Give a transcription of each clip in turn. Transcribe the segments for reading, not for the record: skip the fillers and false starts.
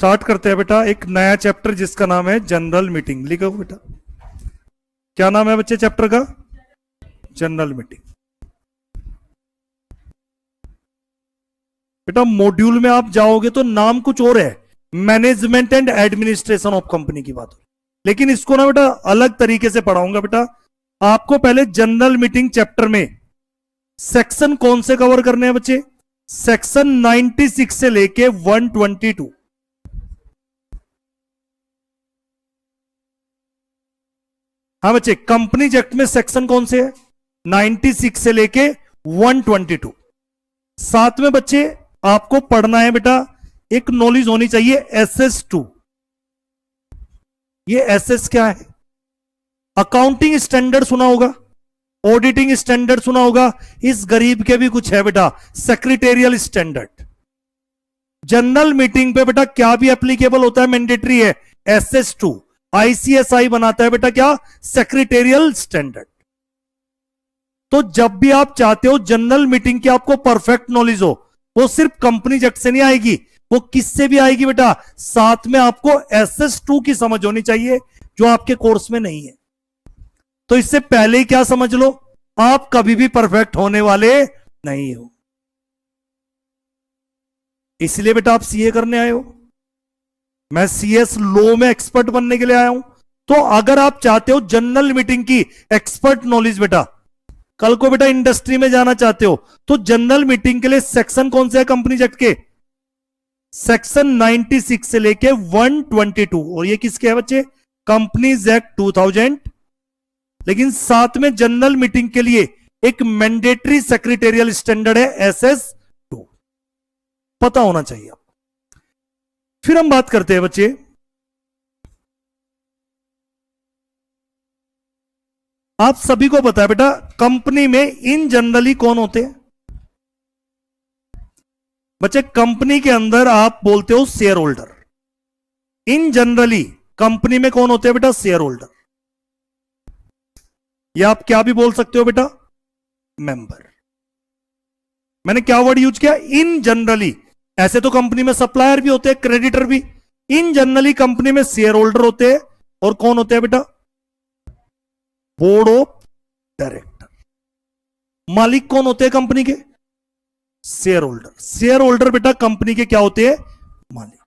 Start करते हैं बेटा एक नया चैप्टर जिसका नाम है जनरल मीटिंग। लिखो बेटा, क्या नाम है बच्चे चैप्टर का? General meeting. बेटा मॉड्यूल में आप जाओगे तो नाम कुछ और है, management and administration of company की बात हो, लेकिन इसको ना बेटा अलग तरीके से पढ़ाऊंगा। बेटा आपको पहले जनरल मीटिंग चैप्टर में सेक्शन कौन से कवर करने हैं बच्चे? सेक्शन 96 से लेके 122। हाँ बच्चे, कंपनीज एक्ट में सेक्शन कौन से है? 96 से लेके 122। साथ में बच्चे आपको पढ़ना है बेटा, एक नॉलेज होनी चाहिए SS2। ये SS क्या है? अकाउंटिंग स्टैंडर्ड सुना होगा, ऑडिटिंग स्टैंडर्ड सुना होगा, इस गरीब के भी कुछ है बेटा, सेक्रेटेरियल स्टैंडर्ड। जनरल मीटिंग पे बेटा क्या भी एप्लीकेबल होता है, मैंडेटरी है SS2। ICSI बनाता है बेटा क्या? Secretarial standard. तो जब भी आप चाहते हो जनरल मीटिंग की आपको परफेक्ट नॉलेज हो, वो सिर्फ कंपनी एक्ट से नहीं आएगी, वो किससे भी आएगी बेटा? साथ में आपको SS2 की समझ होनी चाहिए जो आपके कोर्स में नहीं है। तो इससे पहले ही क्या समझ लो, आप कभी भी परफेक्ट होने वाले नहीं हो। इसलिए बेटा आप सीए करने आए हो, मैं CS लॉ में एक्सपर्ट बनने के लिए आया हूं। तो अगर आप चाहते हो जनरल मीटिंग की एक्सपर्ट नॉलेज बेटा, कल को बेटा इंडस्ट्री में जाना चाहते हो, तो जनरल मीटिंग के लिए सेक्शन कौन से है कंपनी एक्ट के? सेक्शन 96 से लेके 122। और ये किसके है बच्चे? Companies act 2000। लेकिन साथ में जनरल मीटिंग के लिए एक मैंडेटरी सेक्रेटेरियल स्टैंडर्ड है SS2, पता होना चाहिए आपको। फिर हम बात करते हैं बच्चे आप सभी को पता है बेटा कंपनी में इन जनरली कौन होते हैं? बच्चे कंपनी के अंदर आप बोलते हो शेयर होल्डर। इन जनरली कंपनी में कौन होते हैं बेटा? Share holder. या आप क्या भी बोल सकते हो बेटा? मेंबर। मैंने क्या वर्ड यूज किया? इन जनरली। ऐसे तो कंपनी में सप्लायर भी होते हैं, क्रेडिटर भी। इन जनरली कंपनी में शेयर होल्डर होते हैं। और कौन होते हैं बेटा? Board of director. मालिक कौन होते हैं कंपनी के? Share holder. शेयर होल्डर बेटा कंपनी के क्या होते हैं? मालिक।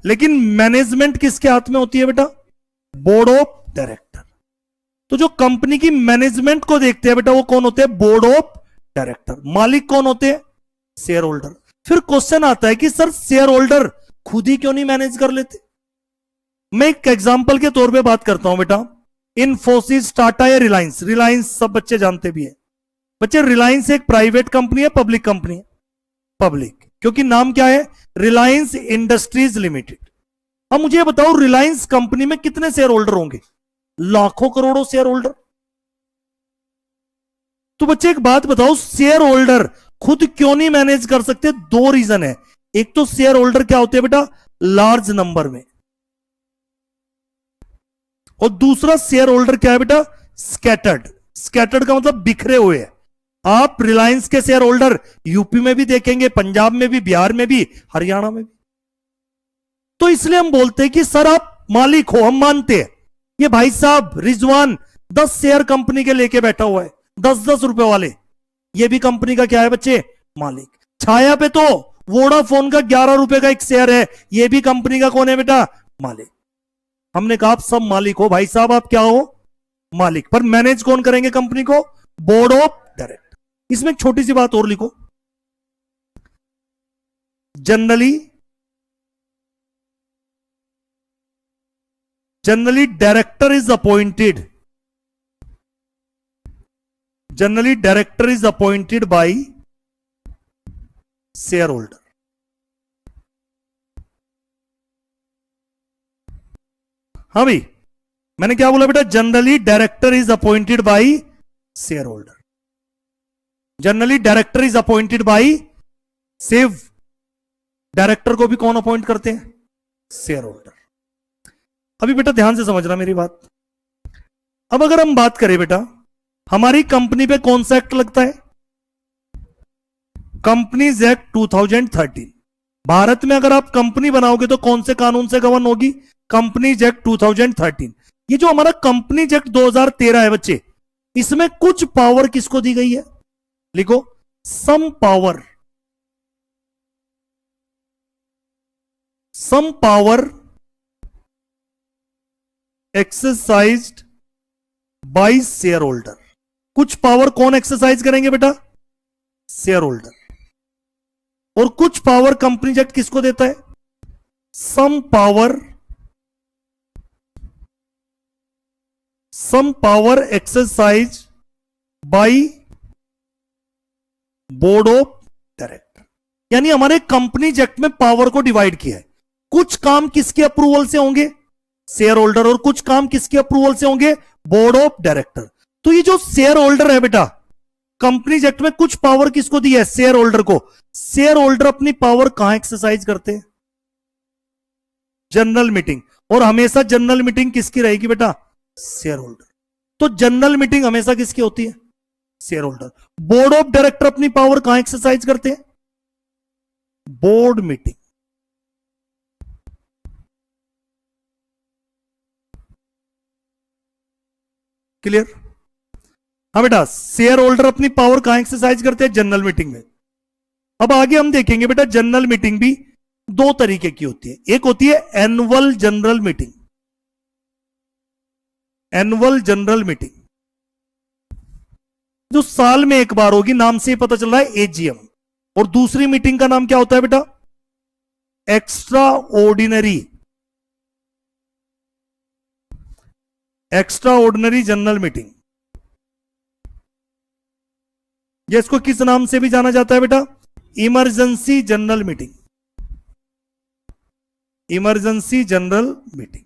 लेकिन मैनेजमेंट किसके हाथ में होती है बेटा? Board of director. तो जो कंपनी की मैनेजमेंट को देखते हैं बेटा वो कौन होते हैं? Board of director. मालिक कौन होते हैं? Share holder. फिर क्वेश्चन आता है कि सर शेयर होल्डर खुद ही क्यों नहीं मैनेज कर लेते? मैं एक एग्जांपल के तौर पे बात करता हूं बेटा, इन्फोसिस, टाटा या रिलायंस। रिलायंस सब बच्चे जानते भी है। बच्चे रिलायंस एक प्राइवेट कंपनी है, पब्लिक कंपनी है? पब्लिक, क्योंकि नाम क्या है? Reliance industries limited. अब मुझे बताओ रिलायंस कंपनी में कितने शेयर होल्डर होंगे? लाखों करोड़ों शेयर होल्डर। तो बच्चे एक बात बताओ, शेयर होल्डर खुद क्यों नहीं मैनेज कर सकते? दो रीजन है। एक तो शेयर होल्डर क्या होते हैं बेटा? लार्ज नंबर में। और दूसरा शेयर होल्डर क्या है बेटा? स्कैटर्ड। स्कैटर्ड का मतलब बिखरे हुए है। आप रिलायंस के शेयर होल्डर यूपी में भी देखेंगे, पंजाब में भी, बिहार में भी, हरियाणा में भी। तो इसलिए हम बोलते हैं कि सर आप मालिक हो, हम मानते हैं। ये भाई साहब रिजवान 10 शेयर कंपनी के लेके बैठा हुआ है, 10-10 रुपए वाले। ये भी कंपनी का क्या है बच्चे? मालिक। छाया पे तो वोडाफोन का 11 रुपए का एक शेयर है, ये भी कंपनी का कौन है बेटा? मालिक। हमने कहा आप सब मालिक हो भाई साहब, आप क्या हो? मालिक। पर मैनेज कौन करेंगे कंपनी को? Board of director. इसमें एक छोटी सी बात और लिखो, generally director is appointed, generally director is appointed by share holder. हाँ भाई, मैंने क्या बोला बेटा? Generally director is appointed by share holder. Generally director is appointed by save. Director को भी कौन अपॉइंट करते हैं? Share holder. अभी बेटा ध्यान से समझना मेरी बात। अब अगर हम बात करें बेटा, हमारी कंपनी पे कौन सा एक्ट लगता है? Companies act 2013। भारत में अगर आप कंपनी बनाओगे तो कौन से कानून से गवर्न होगी? Companies act 2013। ये जो हमारा कंपनीज एक्ट 2013 है बच्चे, इसमें कुछ पावर किसको दी गई है? लिखो, some power exercised by shareholder. कुछ पावर कौन एक्सरसाइज करेंगे बेटा? Shareholder. और कुछ पावर कंपनीज एक्ट किसको देता है? Some power exercise by board of director. यानी हमारे कंपनीज एक्ट में पावर को डिवाइड किया है। कुछ काम किसके अप्रूवल से होंगे? Shareholder. और कुछ काम किसके अप्रूवल से होंगे? Board of director. तो ये जो शेयर होल्डर है बेटा, कंपनीज एक्ट में कुछ पावर किसको दी है? शेयर होल्डर को। शेयर होल्डर अपनी पावर कहां एक्सरसाइज करते हैं? General meeting. और हमेशा जनरल मीटिंग किसकी रहेगी बेटा? Share holder. तो जनरल मीटिंग हमेशा किसकी होती है? Share holder. Board of director अपनी पावर कहां एक्सरसाइज करते हैं? Board meeting. क्लियर? हाँ बेटा, शेयर होल्डर अपनी पावर कहां एक्सरसाइज करते हैं? जनरल मीटिंग में। अब आगे हम देखेंगे बेटा, जनरल मीटिंग भी दो तरीके की होती है। एक होती है annual general meeting. Annual general meeting जो साल में एक बार होगी, नाम से ही पता चल रहा है एजीएम। और दूसरी मीटिंग का नाम क्या होता है बेटा? Extra ordinary general meeting. ये इसको किस नाम से भी जाना जाता है बेटा? Emergency general meeting. Emergency general meeting.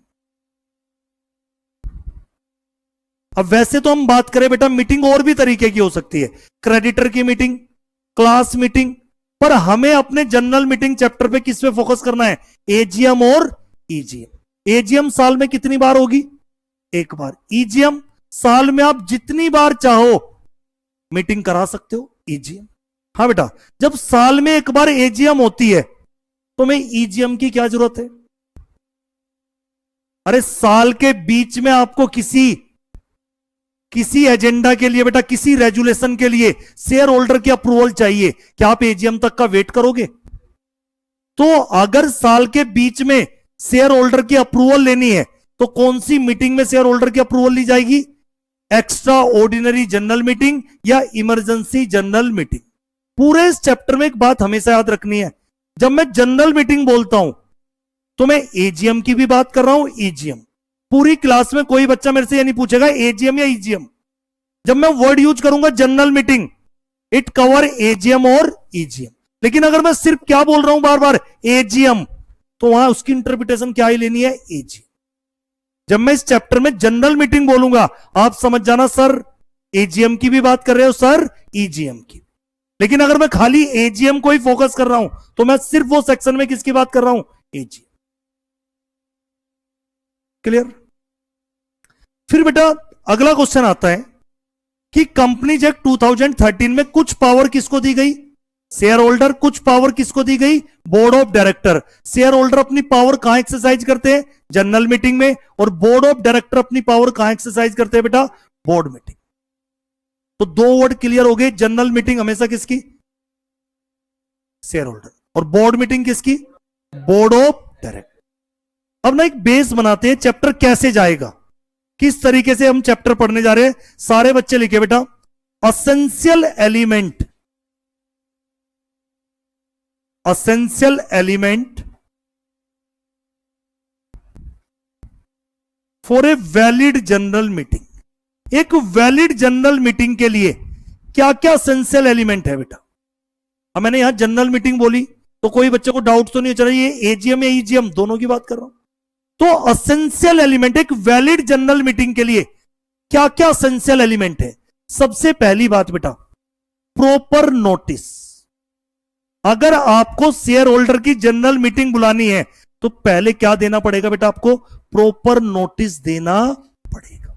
अब वैसे तो हम बात करें बेटा, मीटिंग और भी तरीके की हो सकती है। क्रेडिटर की मीटिंग, क्लास मीटिंग। पर हमें अपने जनरल मीटिंग चैप्टर पे किस पे फोकस करना है? एजीएम और ईजीएम। एजीएम साल में कितनी बार होगी? एक बार। ईजीएम साल में आप जितनी बार चाहो मीटिंग करा सकते हो। ईजीएम, हाँ बेटा, जब साल में एक बार एजीएम होती है तो मैं ईजीएम की क्या जरूरत है? अरे साल के बीच में आपको किसी एजेंडा के लिए बेटा, किसी रेजुलेशन के लिए शेयर होल्डर की अप्रूवल चाहिए। क्या आप एजीएम तक का वेट करोगे? तो अगर साल के बीच में शेयर होल्डर की अप्रूवल लेनी है तो कौन सी मीटिंग में शेयर होल्डर की अप्रूवल ली जाएगी? एक्स्ट्रा ऑर्डिनरी जनरल मीटिंग या इमरजेंसी जनरल मीटिंग। पूरे इस चैप्टर में एक बात हमेशा याद रखनी है, जब मैं जनरल मीटिंग बोलता हूं तो मैं एजीएम की भी बात कर रहा हूं, ईजीएम। पूरी क्लास में कोई बच्चा मेरे से ये नहीं पूछेगा एजीएम या ईजीएम। जब मैं वर्ड यूज करूंगा general meeting, it cover AGM और ईजीएम। लेकिन अगर मैं सिर्फ क्या बोल रहा हूं बार बार? एजीएम, तो वहां उसकी इंटरप्रिटेशन क्या ही लेनी है? एजीएम। जब मैं इस चैप्टर में जनरल मीटिंग बोलूंगा, आप समझ जाना सर एजीएम की भी बात कर रहे हो, सर ईजीएम की। लेकिन अगर मैं खाली एजीएम को ही फोकस कर रहा हूं तो मैं सिर्फ वो सेक्शन में किसकी बात कर रहा हूं? एजीएम। क्लियर? फिर बेटा अगला क्वेश्चन आता है कि कंपनीज एक्ट 2013 में कुछ पावर किसको दी गई? Share holder. कुछ पावर किसको दी गई? Board of director. Share holder अपनी पावर कहां एक्सरसाइज करते हैं? जनरल मीटिंग में। और बोर्ड ऑफ डायरेक्टर अपनी पावर कहां एक्सरसाइज करते हैं बेटा? Board meeting. तो दो वर्ड क्लियर हो गए। जनरल मीटिंग हमेशा किसकी? Share holder. और बोर्ड मीटिंग किसकी? Board of director. अब ना एक बेस बनाते हैं, चैप्टर कैसे जाएगा, किस तरीके से हम चैप्टर पढ़ने जा रहे हैं। सारे बच्चे लिखे बेटा, essential element for a valid general meeting. एक वैलिड जनरल मीटिंग के लिए क्या क्या असेंशियल एलिमेंट है बेटा? अब मैंने यहां जनरल मीटिंग बोली तो कोई बच्चे को डाउट तो नहीं चल रहा ये एजीएम या ईजीएम, दोनों की बात कर रहा हूं। तो असेंशियल एलिमेंट, एक वैलिड जनरल मीटिंग के लिए क्या क्या असेंशियल एलिमेंट है? सबसे पहली बात बेटा, प्रॉपर नोटिस। अगर आपको शेयर होल्डर की जनरल मीटिंग बुलानी है तो पहले क्या देना पड़ेगा बेटा? आपको प्रॉपर नोटिस देना पड़ेगा।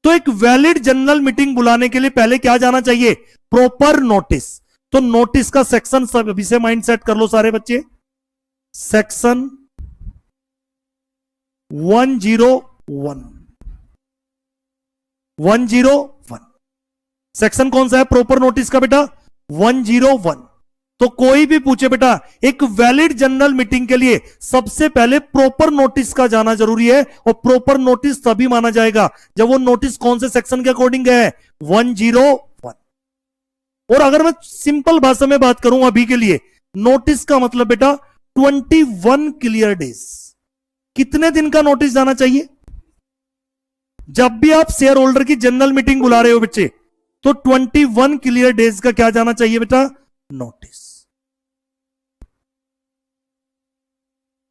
तो एक वैलिड जनरल मीटिंग बुलाने के लिए पहले क्या जाना चाहिए? Proper notice. तो नोटिस का सेक्शन अभी से माइंड सेट कर लो सारे बच्चे। सेक्शन 101 101 सेक्शन कौन सा है प्रॉपर नोटिस का बेटा? 101। तो कोई भी पूछे बेटा एक वैलिड जनरल मीटिंग के लिए सबसे पहले प्रॉपर नोटिस का जाना जरूरी है, और प्रॉपर नोटिस तभी माना जाएगा जब वो नोटिस कौन से सेक्शन के अकॉर्डिंग है? 101। और अगर मैं सिंपल भाषा में बात करूं अभी के लिए, नोटिस का मतलब बेटा 21 क्लियर डेज। कितने दिन का नोटिस जाना चाहिए? जब भी आप शेयर होल्डर की जनरल मीटिंग बुला रहे हो बच्चे, तो 21 क्लियर डेज का क्या जाना चाहिए बेटा? नोटिस।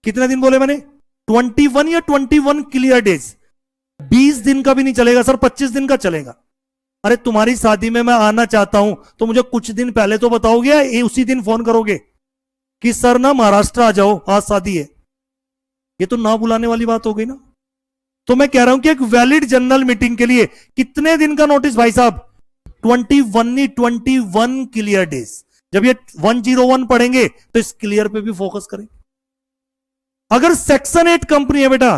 कितने दिन बोले मैंने? 21 या 21 क्लियर डेज। 20 दिन का भी नहीं चलेगा सर, 25 दिन का चलेगा। अरे तुम्हारी शादी में मैं आना चाहता हूं तो मुझे कुछ दिन पहले तो बताओगे या उसी दिन फोन करोगे कि सर ना महाराष्ट्र आ जाओ, आज शादी है? ये तो ना बुलाने वाली बात हो गई ना। तो मैं कह रहा हूं कि एक वैलिड जनरल मीटिंग के लिए कितने दिन का नोटिस भाई साहब? 21 क्लियर डेज। जब ये 101 पढ़ेंगे तो इस क्लियर पे भी फोकस करेंगे। अगर सेक्शन 8 कंपनी है बेटा,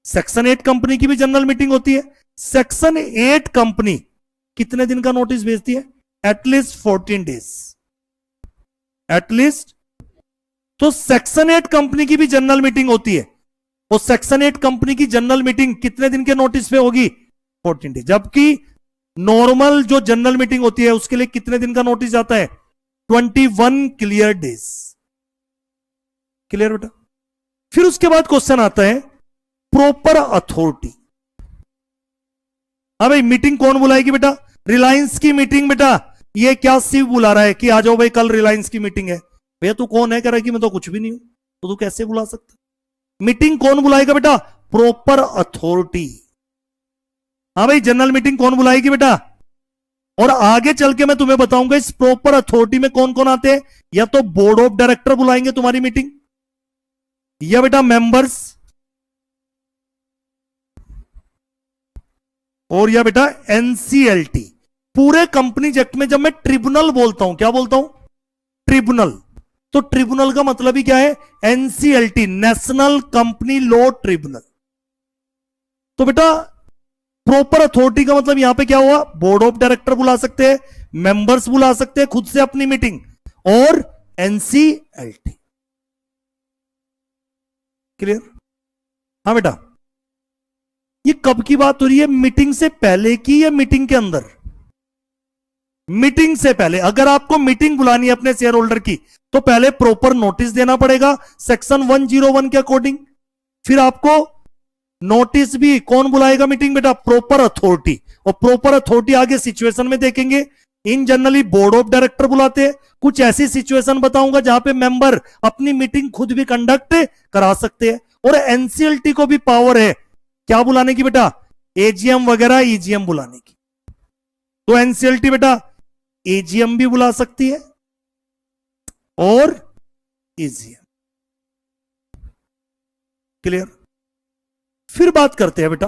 सेक्शन 8 कंपनी की भी जनरल मीटिंग होती है। सेक्शन 8 कंपनी कितने दिन का नोटिस भेजती है? At least 14 days, at least. तो सेक्शन 8 कंपनी की भी जनरल मीटिंग होती है, और सेक्शन 8 कंपनी की जनरल मीटिंग कितने दिन के नोटिस पे होगी? 14 डेज। जबकि नॉर्मल जो जनरल मीटिंग होती है उसके लिए कितने दिन का नोटिस जाता है? 21 क्लियर डेज। क्लियर बेटा? फिर उसके बाद क्वेश्चन आता है प्रॉपर अथॉरिटी। हाँ भाई, मीटिंग कौन बुलाएगी बेटा? रिलायंस की मीटिंग बेटा। ये क्या शिव बुला रहा है कि आ जाओ भाई कल रिलायंस की मीटिंग है? भैया तू कौन है? कह रहा है कि मैं तो कुछ भी नहीं हूं, तो तू कैसे बुला सकता? मीटिंग कौन बुलाएगा बेटा? Proper authority. हाँ भाई, जनरल मीटिंग कौन बुलाएगी बेटा? और आगे चल के मैं तुम्हें बताऊंगा इस प्रॉपर अथॉरिटी में कौन कौन आते हैं। या तो बोर्ड ऑफ डायरेक्टर बुलाएंगे तुम्हारी मीटिंग, या बेटा मेंबर्स, और या बेटा एनसीएलटी। पूरे कंपनी एक्ट में जब मैं ट्रिब्यूनल बोलता हूं, क्या बोलता हूं? ट्रिब्यूनल। तो ट्रिब्यूनल का मतलब ही क्या है? NCLT, national company law tribunal. तो बेटा प्रॉपर अथॉरिटी का मतलब यहां पे क्या हुआ? बोर्ड ऑफ डायरेक्टर बुला सकते हैं, मेंबर्स बुला सकते हैं खुद से अपनी मीटिंग, और एनसीएलटी। क्लियर? हाँ बेटा। ये कब की बात हो रही है? मीटिंग से पहले की या मीटिंग के अंदर? मीटिंग से पहले। अगर आपको मीटिंग बुलानी है अपने शेयर होल्डर की तो पहले प्रॉपर नोटिस देना पड़ेगा सेक्शन 101 के अकॉर्डिंग। फिर आपको नोटिस भी कौन बुलाएगा मीटिंग बेटा? Proper authority. और प्रॉपर अथॉरिटी आगे सिचुएशन में देखेंगे। इन जनरली बोर्ड ऑफ डायरेक्टर बुलाते हैं। कुछ ऐसी सिचुएशन बताऊंगा जहां पे मेंबर अपनी मीटिंग खुद भी कंडक्ट करा सकते हैं। और एनसीएलटी को भी पावर है क्या बुलाने की बेटा? एजीएम वगैरह, ईजीएम बुलाने की। तो एनसीएलटी बेटा एजीएम भी बुला सकती है और ईजीएम। क्लियर? फिर बात करते हैं बेटा,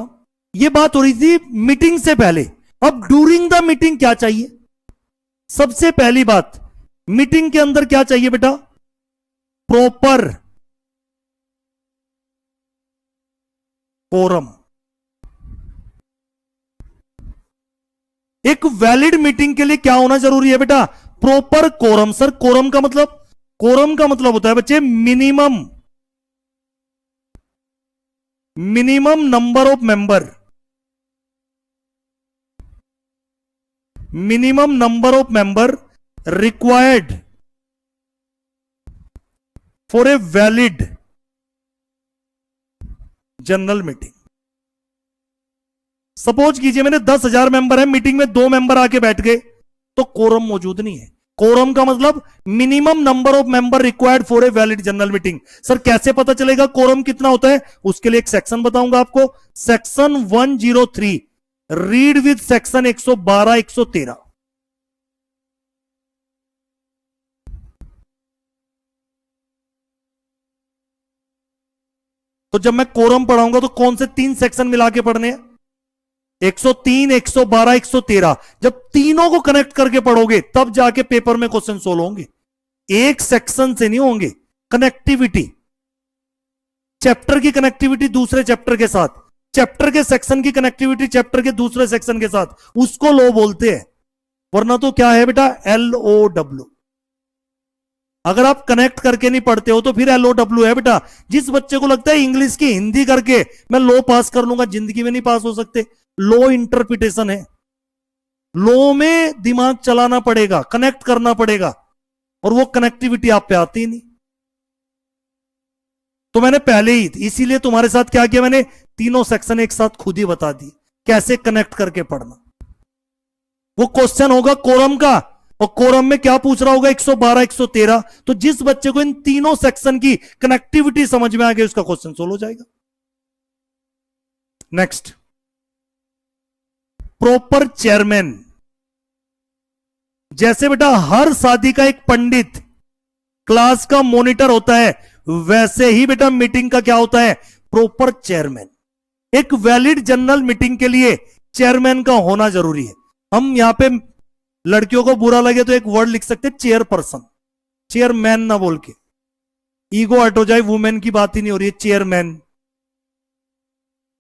ये बात हो रही थी मीटिंग से पहले। अब ड्यूरिंग द मीटिंग क्या चाहिए? सबसे पहली बात, मीटिंग के अंदर क्या चाहिए बेटा? Proper quorum. एक वैलिड मीटिंग के लिए क्या होना जरूरी है बेटा? Proper quorum. सर कोरम का मतलब? कोरम का मतलब होता है बच्चे minimum number of member. Minimum number of member required for a valid general meeting. Suppose कीजिए मैंने 10,000 मेंबर है, मीटिंग में 2 मेंबर आके बैठ गए तो कोरम मौजूद नहीं है। कोरम का मतलब minimum number of member required for a valid general meeting. Sir कैसे पता चलेगा कोरम कितना होता है? उसके लिए एक सेक्शन बताऊंगा आपको, सेक्शन 103 रीड विद सेक्शन 112 113। तो जब मैं कोरम पढ़ाऊंगा तो कौन से 3 सेक्शन मिला के पढ़ने हैं? 103 112 113। जब तीनों को कनेक्ट करके पढ़ोगे तब जाके पेपर में क्वेश्चन सोल्व होंगे, एक सेक्शन से नहीं होंगे। कनेक्टिविटी, चैप्टर की कनेक्टिविटी दूसरे चैप्टर के साथ, चैप्टर के सेक्शन की कनेक्टिविटी चैप्टर के दूसरे सेक्शन के साथ, उसको लो बोलते हैं। वरना तो क्या है बेटा, LOW। अगर आप कनेक्ट करके नहीं पढ़ते हो तो फिर LOW है बेटा। जिस बच्चे को लगता है इंग्लिश की हिंदी करके मैं लो पास कर लूंगा, जिंदगी में नहीं पास हो सकते। लो इंटरप्रिटेशन है, लो में दिमाग चलाना पड़ेगा, कनेक्ट करना पड़ेगा, और वो कनेक्टिविटी आप पे आती ही नहीं। तो मैंने पहले ही, इसीलिए तुम्हारे साथ क्या किया, मैंने तीनों सेक्शन एक साथ खुद ही बता दी कैसे कनेक्ट करके पढ़ना। वो क्वेश्चन होगा कोरम का, और कोरम में क्या पूछ रहा होगा, 112 113। तो जिस बच्चे को इन तीनों सेक्शन की कनेक्टिविटी समझ में आ गई उसका क्वेश्चन सोल्व हो जाएगा। Next, proper chairman. जैसे बेटा हर शादी का एक पंडित क्लास का मॉनिटर होता है, वैसे ही बेटा मीटिंग का क्या होता है, प्रॉपर चेयरमैन। एक वैलिड जनरल मीटिंग के लिए चेयरमैन का होना जरूरी है। हम यहां पे लड़कियों को बुरा लगे तो एक वर्ड लिख सकते हैं, चेयरपर्सन, चेयरमैन ना बोल के, ईगो हट हो जाए, वुमेन की बात ही नहीं हो रही है, चेयरमैन।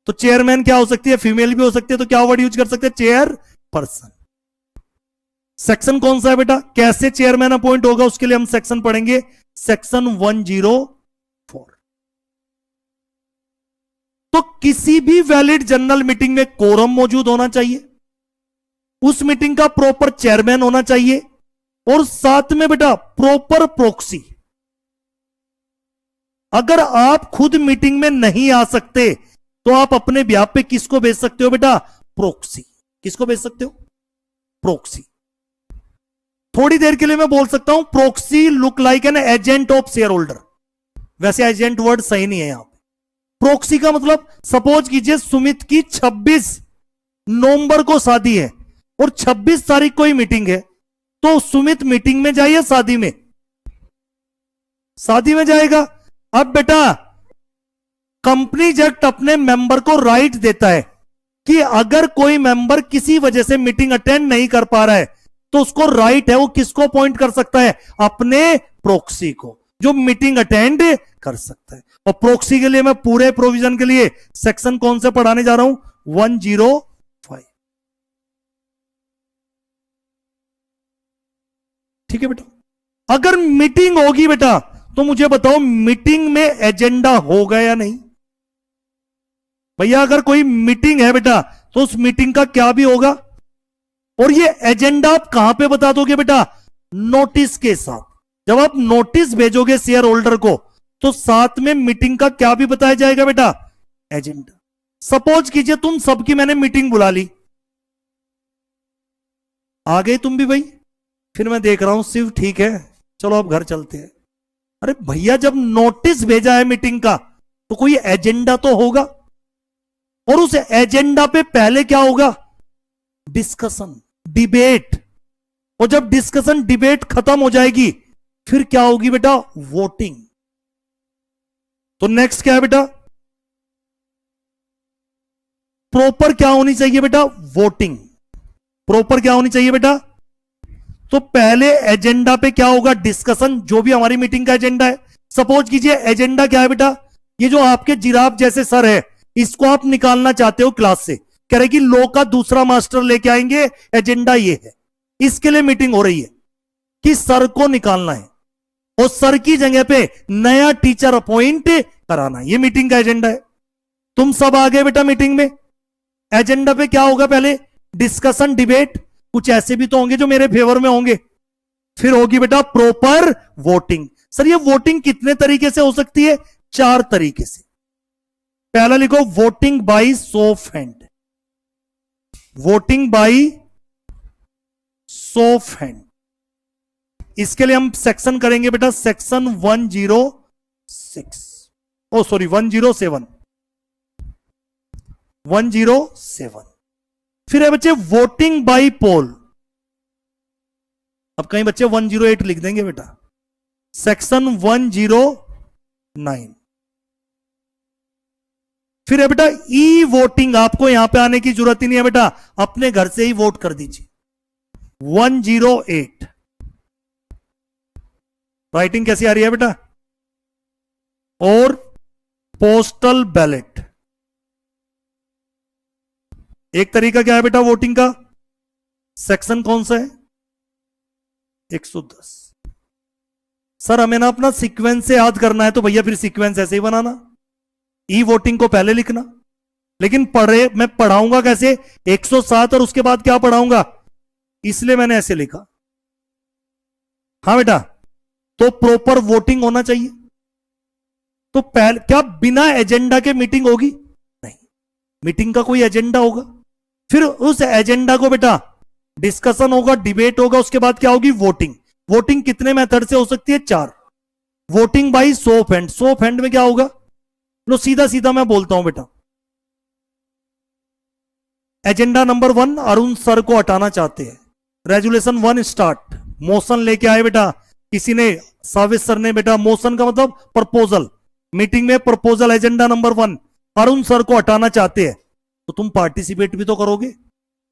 तो चेयरमैन क्या हो सकती है, फीमेल भी हो सकती है, तो क्या वर्ड यूज कर सकते हैं, चेयरपर्सन। सेक्शन कौन सा है बेटा, कैसे चेयरमैन अपॉइंट होगा, उसके लिए हम सेक्शन पढ़ेंगे, सेक्शन 104। तो किसी भी वैलिड जनरल मीटिंग में कोरम मौजूद होना चाहिए, उस मीटिंग का प्रॉपर चेयरमैन होना चाहिए, और साथ में बेटा प्रॉपर प्रोक्सी। अगर आप खुद मीटिंग में नहीं आ सकते तो आप अपने ब्याह पे किसको भेज सकते हो बेटा, प्रोक्सी। किसको भेज सकते हो, प्रोक्सी। थोड़ी देर के लिए मैं बोल सकता हूं proxy look like an agent of share holder. वैसे एजेंट वर्ड सही नहीं है यहां पे। प्रोक्सी का मतलब, सपोज कीजिए सुमित की 26 नवंबर को शादी है और 26 तारीख को ही मीटिंग है, तो सुमित मीटिंग में जाइए, शादी में, शादी में जाएगा। अब बेटा कंपनी एक्ट अपने मेंबर को राइट देता है कि अगर कोई मेंबर किसी वजह से मीटिंग अटेंड नहीं कर पा रहा है तो उसको राइट है, वो किसको अपॉइंट कर सकता है, अपने प्रोक्सी को, जो मीटिंग अटेंड कर सकता है। और प्रोक्सी के लिए मैं पूरे प्रोविजन के लिए सेक्शन कौन से पढ़ाने जा रहा हूं, 105। ठीक है बेटा। अगर मीटिंग होगी बेटा तो मुझे बताओ मीटिंग में एजेंडा होगा या नहीं। भैया अगर कोई मीटिंग है बेटा तो उस मीटिंग का क्या भी होगा, और ये एजेंडा आप कहां पे बता दोगे बेटा, नोटिस के साथ। जब आप नोटिस भेजोगे शेयर होल्डर को तो साथ में मीटिंग का क्या भी बताया जाएगा बेटा, एजेंडा। सपोज कीजिए तुम सबकी मैंने मीटिंग बुला ली, आ गए तुम भी भाई, फिर मैं देख रहा हूं शिव ठीक है चलो अब घर चलते हैं। अरे भैया जब नोटिस भेजा है मीटिंग का तो कोई एजेंडा तो होगा, और उस एजेंडा पे पहले क्या होगा, डिस्कशन, डिबेट। और जब डिस्कशन डिबेट खत्म हो जाएगी फिर क्या होगी बेटा, वोटिंग। तो नेक्स्ट क्या है बेटा, प्रॉपर क्या होनी चाहिए बेटा, वोटिंग। प्रॉपर क्या होनी चाहिए बेटा, तो पहले एजेंडा पे क्या होगा, डिस्कशन, जो भी हमारी मीटिंग का एजेंडा है। सपोज कीजिए एजेंडा क्या है बेटा, ये जो आपके जिराफ जैसे सर है इसको आप निकालना चाहते हो क्लास से, कह रहे कि लॉ का दूसरा मास्टर लेके आएंगे, एजेंडा ये है, इसके लिए मीटिंग हो रही है कि सर को निकालना है और सर की जगह पे नया टीचर अपॉइंट कराना है, ये मीटिंग का एजेंडा है। तुम सब आ गए बेटा मीटिंग में, एजेंडा पे क्या होगा, पहले डिस्कशन डिबेट, कुछ ऐसे भी तो होंगे जो मेरे फेवर में होंगे, फिर होगी बेटा प्रॉपर वोटिंग। सर ये वोटिंग कितने तरीके से हो सकती है, 4 तरीके से। पहला लिखो voting by show of hand, voting by show of hand. इसके लिए हम सेक्शन करेंगे बेटा सेक्शन 106, ओ सॉरी 107, 107। फिर है बच्चे वोटिंग बाय पोल, अब कहीं बच्चे 108 लिख देंगे बेटा, सेक्शन 109। फिर है बेटा ई वोटिंग, आपको यहां पे आने की जरूरत ही नहीं है बेटा, अपने घर से ही वोट कर दीजिए, 108। राइटिंग कैसी आ रही है बेटा, और पोस्टल बैलेट। एक तरीका क्या है बेटा वोटिंग का? सेक्शन कौन सा है? 110। सर हमें ना अपना सीक्वेंस से याद करना है, तो भैया फिर सीक्वेंस ऐसे ही बनाना, ई वोटिंग को पहले लिखना। लेकिन मैं पढ़ाऊंगा कैसे? 107 और उसके बाद क्या पढ़ाऊंगा, इसलिए मैंने ऐसे लिखा। हाँ बेटा, तो प्रॉपर वोटिंग होना चाहिए। तो पहले क्या बिना एजेंडा के मीटिंग होगी? नहीं, मीटिंग का कोई एजेंडा होगा। फिर उस एजेंडा को बेटा डिस्कशन होगा, डिबेट होगा, उसके बाद क्या होगी? वोटिंग। वोटिंग कितने मेथड से हो सकती है? 4। Voting by show of hand. Show of hand में क्या होगा? लो सीधा सीधा मैं बोलता हूं बेटा। एजेंडा नंबर 1 अरुण सर को हटाना चाहते हैं। Resolution 1 start. मोशन लेके आए बेटा किसी ने, साविस सर ने बेटा। मोशन का मतलब प्रपोजल। मीटिंग में proposal agenda number 1 Arun sir को हटाना चाहते हैं, तो तुम पार्टिसिपेट भी तो करोगे।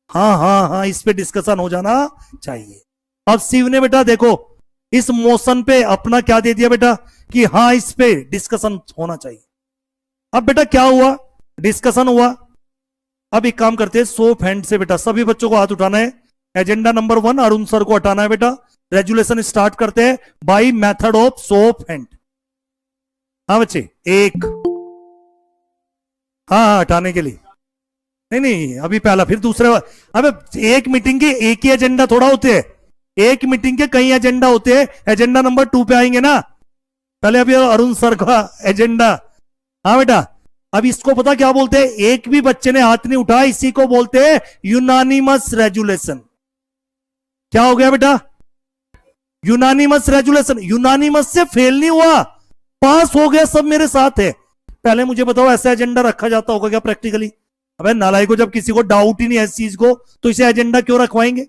हाँ हाँ हाँ, इस पे डिस्कशन हो जाना चाहिए। अब शिव ने बेटा देखो इस मोशन पे अपना क्या दे दिया बेटा कि हाँ इस पे डिस्कशन होना चाहिए। अब बेटा क्या हुआ? डिस्कशन हुआ। अब एक काम करते हैं, शो ऑफ हैंड से बेटा सभी बच्चों को हाथ उठाना है। एजेंडा नंबर 1 अरुण सर को हटाना है बेटा। रेजुलेशन स्टार्ट करते हैं by method of show of hand. हाँ बच्चे, एक। हाँ हाँ, हटाने के लिए नहीं नहीं, अभी पहला फिर दूसरा। अब एक मीटिंग के एक ही एजेंडा थोड़ा होते हैं, एक मीटिंग के कई एजेंडा होते हैं। एजेंडा नंबर 2 पे आएंगे ना, पहले अभी अरुण सर का एजेंडा। हाँ बेटा, अब इसको पता क्या बोलते हैं? एक भी बच्चे ने हाथ नहीं उठाया, इसी को बोलते हैं यूनानिमस रेजुलेशन। क्या हो गया बेटा? Unanimous resolution. यूनानिमस से फेल नहीं हुआ, पास हो गया, सब मेरे साथ है। पहले मुझे बताओ ऐसा एजेंडा रखा जाता होगा क्या प्रैक्टिकली? अबे नालायक को, जब किसी को डाउट ही नहीं है इस चीज को, तो इसे एजेंडा क्यों रखवाएंगे?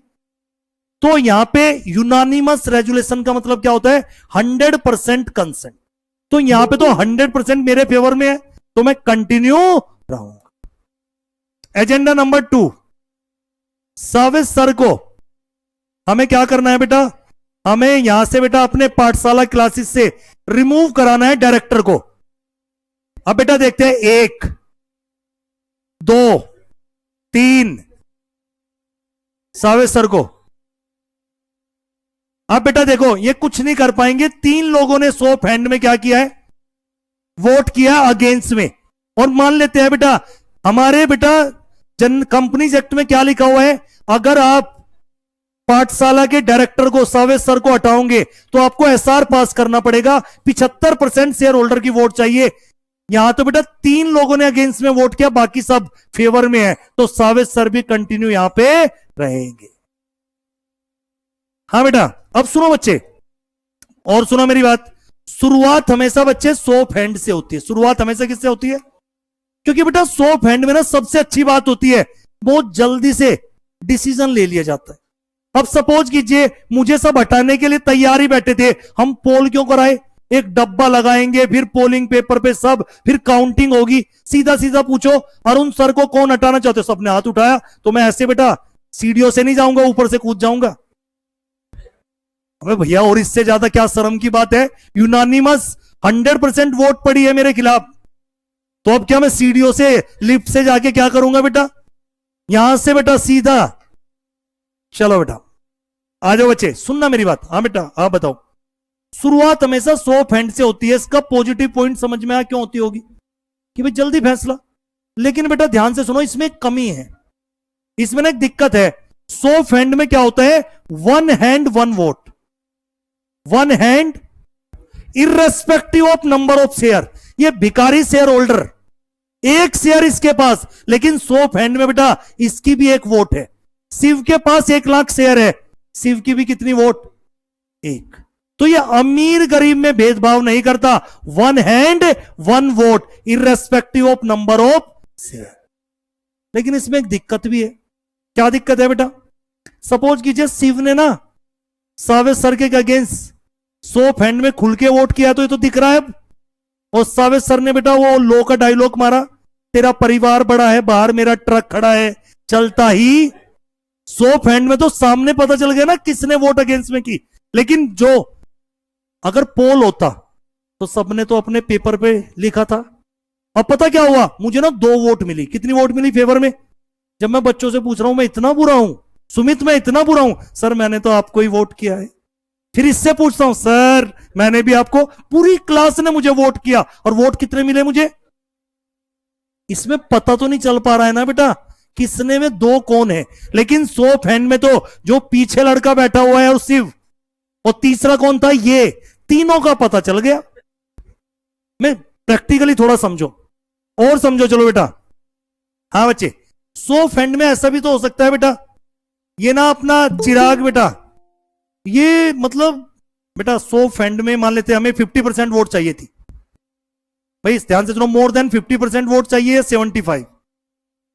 तो यहां पे यूनानिमस रेजुलेशन का मतलब क्या होता है? 100% कंसेंट। तो यहां पे तो 100% मेरे फेवर में है, तो मैं कंटिन्यू रहूंगा। एजेंडा नंबर 2 सर्विस सर को हमें क्या करना है बेटा? हमें यहां से बेटा अपने पाठशाला क्लासेस से रिमूव कराना है डायरेक्टर को। अब बेटा देखते हैं 1 2 3 सर्विस सर को। अब बेटा देखो ये कुछ नहीं कर पाएंगे। 3 लोगों ने शो ऑफ हैंड में क्या किया है? वोट किया अगेंस्ट में। और मान लेते हैं बेटा हमारे बेटा कंपनीज एक्ट में क्या लिखा हुआ है? अगर आप पाठशाला के डायरेक्टर को, सर्विस सर को हटाओगे तो आपको एसआर पास करना पड़ेगा। 75% शेयर होल्डर की वोट चाहिए। यहां तो बेटा 3 लोगों ने अगेंस्ट में वोट किया, बाकी सब फेवर में है, तो सर्विस सर भी कंटिन्यू यहां पे रहेंगे। हाँ बेटा, अब सुनो बच्चे, और सुनो मेरी बात। शुरुआत हमेशा बच्चे शो ऑफ हैंड से होती है। शुरुआत हमेशा किससे होती है? क्योंकि बेटा शो ऑफ हैंड में ना सबसे अच्छी बात होती है, बहुत जल्दी से डिसीजन ले लिया जाता है। अब सपोज कीजिए मुझे सब हटाने के लिए तैयार ही बैठे थे, हम पोल क्यों कराए? एक डब्बा लगाएंगे, फिर पोलिंग पेपर पे सब, फिर काउंटिंग होगी। सीधा सीधा पूछो अरुण सर को कौन हटाना चाहते हो? सबने हाथ उठाया, तो मैं ऐसे बेटा सीढ़ियों से नहीं जाऊंगा, ऊपर से कूद जाऊंगा। अबे भैया, और इससे ज्यादा क्या शर्म की बात है? यूनानिमस 100% वोट पड़ी है मेरे खिलाफ, तो अब क्या मैं सीढ़ियों से, लिफ्ट से जाके क्या करूंगा बेटा? यहां से बेटा सीधा। चलो बेटा आ जाओ बच्चे, सुनना मेरी बात। हाँ बेटा, आप बताओ। शुरुआत हमेशा शो ऑफ हैंड से होती है। इसका पॉजिटिव पॉइंट समझ में आया क्यों होती होगी? कि भाई जल्दी फैसला। लेकिन बेटा ध्यान से सुनो, इसमें एक कमी है, इसमें ना एक दिक्कत है। शो ऑफ हैंड में क्या होता है? 1 hand 1 vote. 1 hand irrespective of number of share. ये भिखारी शेयर होल्डर, एक शेयर इसके पास, लेकिन शो ऑफ हैंड में बेटा इसकी भी एक वोट है। शिव के पास 1 लाख शेयर है, शिव की भी कितनी वोट? 1। तो ये अमीर गरीब में भेदभाव नहीं करता। 1 hand 1 vote irrespective of number of share. लेकिन इसमें एक दिक्कत भी है। क्या दिक्कत है बेटा? सपोज कीजिए शिव ने ना सर्विस सर के अगेंस्ट शो ऑफ हैंड में खुल के वोट किया, तो ये तो दिख रहा है अब। और सर्विस सर ने बेटा वो लो का डायलॉग मारा, तेरा परिवार बड़ा है, बाहर मेरा ट्रक खड़ा है, चलता ही। शो ऑफ हैंड में तो सामने पता चल गया ना किसने वोट अगेंस्ट में की। लेकिन जो अगर पोल होता तो सबने तो अपने पेपर पे लिखा था। अब पता क्या हुआ, मुझे ना 2 वोट मिली। कितनी वोट मिली फेवर में? जब मैं बच्चों से पूछ रहा हूं मैं इतना बुरा हूं, सुमित मैं इतना बुरा हूं, सर मैंने तो आपको ही वोट किया है। फिर इससे पूछता हूं, सर मैंने भी आपको, पूरी क्लास ने मुझे वोट किया, और वोट कितने मिले मुझे? इसमें पता तो नहीं चल पा रहा है ना बेटा किसने में 2 कौन है, लेकिन सो फैंड में तो जो पीछे लड़का बैठा हुआ है और शिव, और तीसरा कौन था, ये तीनों का पता चल गया। मैं प्रैक्टिकली थोड़ा समझो और समझो, चलो बेटा। हाँ बच्चे, सो फैंड में ऐसा भी तो हो सकता है बेटा, ये ना अपना चिराग बेटा, ये मतलब बेटा सो फैंड में मान लेते हमें 50% वोट चाहिए थी भाई, ध्यान से चलो, मोर देन 50% वोट चाहिए, 75।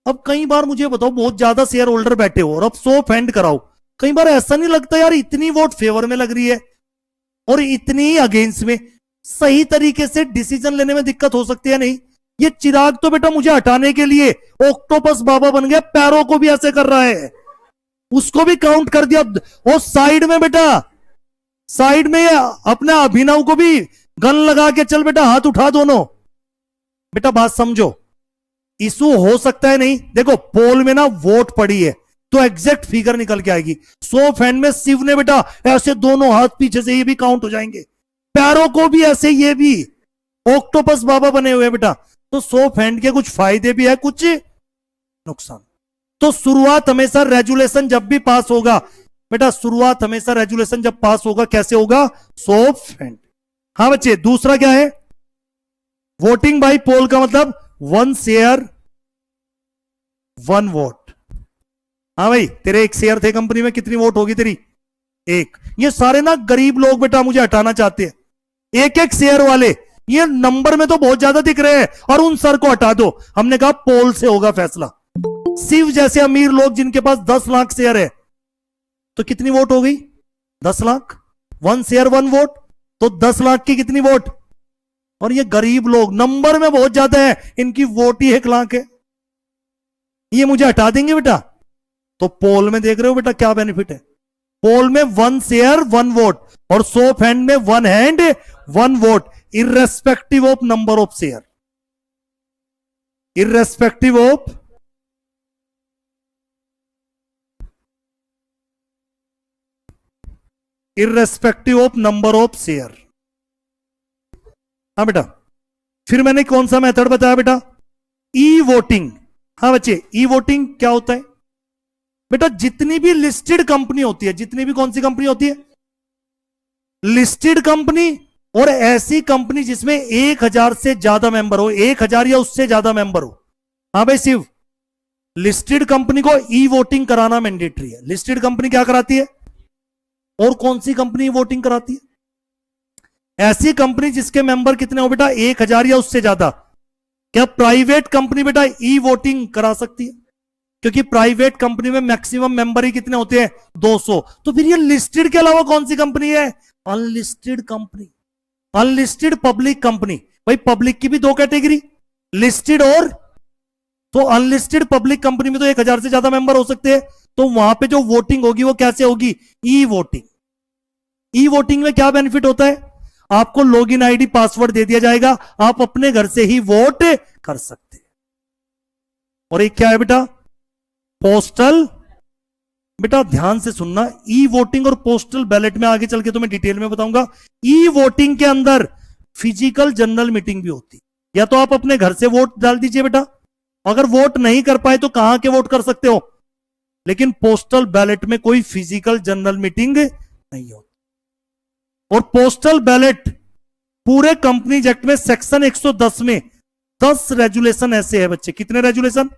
अब कई बार मुझे बताओ बहुत ज्यादा शेयर होल्डर बैठे हो और अब सो फैंड कराओ, कई बार ऐसा नहीं लगता यार इतनी वोट फेवर में लग रही है और इतनी अगेंस्ट में, सही तरीके से डिसीजन लेने में दिक्कत हो सकती है नहीं? ये चिराग तो बेटा मुझे हटाने के लिए ऑक्टोपस बाबा बन गया, पैरों को भी ऐसे कर रहा है, उसको भी काउंट कर दिया। और साइड में बेटा, साइड में अपने अभिनव को भी गन लगा के, चल बेटा हाथ उठा दोनों। बेटा बात समझो, इशू हो सकता है नहीं, देखो पोल में ना वोट पड़ी है तो एग्जैक्ट फिगर निकल के आएगी। सो फैंड में शिव ने बेटा ऐसे दोनों हाथ पीछे से, ये भी काउंट हो जाएंगे, पैरों को भी ऐसे, ये भी ऑक्टोपस बाबा बने हुए बेटा। तो सो फैंड के कुछ फायदे भी है, कुछ नुकसान। तो शुरुआत हमेशा रेजुलेशन जब भी पास होगा बेटा, शुरुआत हमेशा रेजुलेशन जब पास होगा कैसे होगा, सो फैंड। हाँ बच्चे, दूसरा क्या है, वोटिंग बाई पोल का मतलब 1 शेयर 1 वोट। हाँ भाई, तेरे 1 शेयर थे कंपनी में, कितनी वोट होगी तेरी? 1। ये सारे ना गरीब लोग बेटा मुझे हटाना चाहते हैं, 1-1 शेयर वाले, ये नंबर में तो बहुत ज्यादा दिख रहे हैं, और उन सर को हटा दो। हमने कहा पोल से होगा फैसला। शिव जैसे अमीर लोग जिनके पास 10 लाख शेयर है, तो कितनी वोट हो गई? 10 लाख। 1 शेयर 1 वोट, तो 10 लाख की कितनी वोट? और ये गरीब लोग नंबर में बहुत ज्यादा है, इनकी वोट ही 1 लाख है, ये मुझे हटा देंगे बेटा। तो पोल में देख रहे हो बेटा क्या बेनिफिट है, पोल में 1 शेयर 1 वोट, और सो फैंड में 1 hand 1 vote, irrespective of number of share, irrespective of number of share. हाँ बेटा, फिर मैंने कौन सा मेथड बताया बेटा, ई वोटिंग। हाँ बच्चे, ई वोटिंग क्या होता है बेटा, जितनी भी लिस्टेड कंपनी होती है, जितनी भी कौन सी कंपनी होती है, लिस्टेड कंपनी, और ऐसी कंपनी जिसमें 1000 से ज्यादा मेंबर हो, 1000 या उससे ज्यादा मेंबर हो। हाँ भाई शिव, लिस्टेड कंपनी को ई वोटिंग कराना मैंडेटरी है। लिस्टेड कंपनी क्या कराती है, और कौन सी कंपनी वोटिंग कराती है? ऐसी कंपनी जिसके मेंबर कितने हो बेटा, 1000 या उससे ज्यादा। क्या प्राइवेट कंपनी बेटा ई वोटिंग करा सकती है? क्योंकि प्राइवेट कंपनी में मैक्सिमम मेंबर ही कितने होते हैं, 200। तो फिर ये लिस्टेड के अलावा कौन सी कंपनी है, unlisted company, unlisted public company. भाई पब्लिक की भी 2 कैटेगरी, लिस्टेड और, तो अनलिस्टेड पब्लिक कंपनी में तो 1000 से ज्यादा मेंबर हो सकते हैं, तो वहां पे जो वोटिंग होगी वो कैसे होगी, ई वोटिंग। ई वोटिंग में क्या बेनिफिट होता है, आपको लॉगिन आईडी पासवर्ड दे दिया जाएगा, आप अपने घर से ही वोट कर सकते हैं। और एक क्या है बेटा, पोस्टल। बेटा ध्यान से सुनना, ई वोटिंग और पोस्टल बैलेट में आगे चल के तुम्हें डिटेल में बताऊंगा। ई वोटिंग के अंदर फिजिकल जनरल मीटिंग भी होती है, या तो आप अपने घर से वोट डाल दीजिए बेटा, अगर वोट नहीं कर पाए तो कहां के वोट कर सकते हो, लेकिन पोस्टल बैलेट में कोई फिजिकल जनरल मीटिंग नहीं होती। और पोस्टल बैलेट पूरे कंपनीज एक्ट में सेक्शन 110 में 10 रेजुलेशन ऐसे है बच्चे, कितने रेजुलेशन,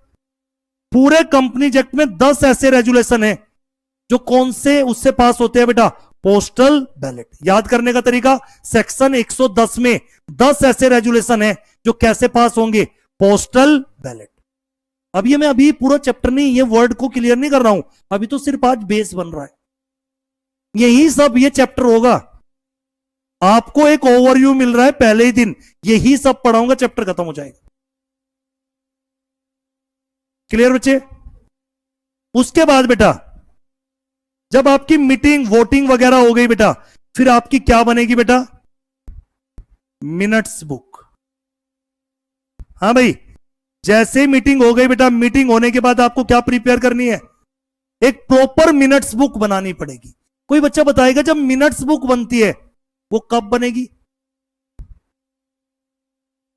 पूरे कंपनीज एक्ट में 10 ऐसे रेजुलेशन है जो कौन से उससे पास होते हैं बेटा, पोस्टल बैलेट। याद करने का तरीका, सेक्शन 110 में 10 ऐसे रेजुलेशन है जो कैसे पास होंगे, पोस्टल बैलेट। अब ये मैं अभी पूरा चैप्टर नहीं, ये वर्ड को क्लियर नहीं कर रहा हूं, अभी तो सिर्फ आज बेस बन रहा है, यही सब ये चैप्टर होगा। आपको एक ओवरव्यू मिल रहा है पहले ही दिन, यही सब पढ़ाऊंगा, चैप्टर खत्म हो जाएगा। क्लियर बच्चे? उसके बाद बेटा जब आपकी मीटिंग वोटिंग वगैरह हो गई बेटा, फिर आपकी क्या बनेगी बेटा, मिनट्स बुक। हाँ भाई, जैसे मीटिंग हो गई बेटा, मीटिंग होने के बाद आपको क्या प्रिपेयर करनी है? एक प्रॉपर मिनट्स बुक बनानी पड़ेगी। कोई बच्चा बताएगा जब मिनट्स बुक बनती है वो कब बनेगी?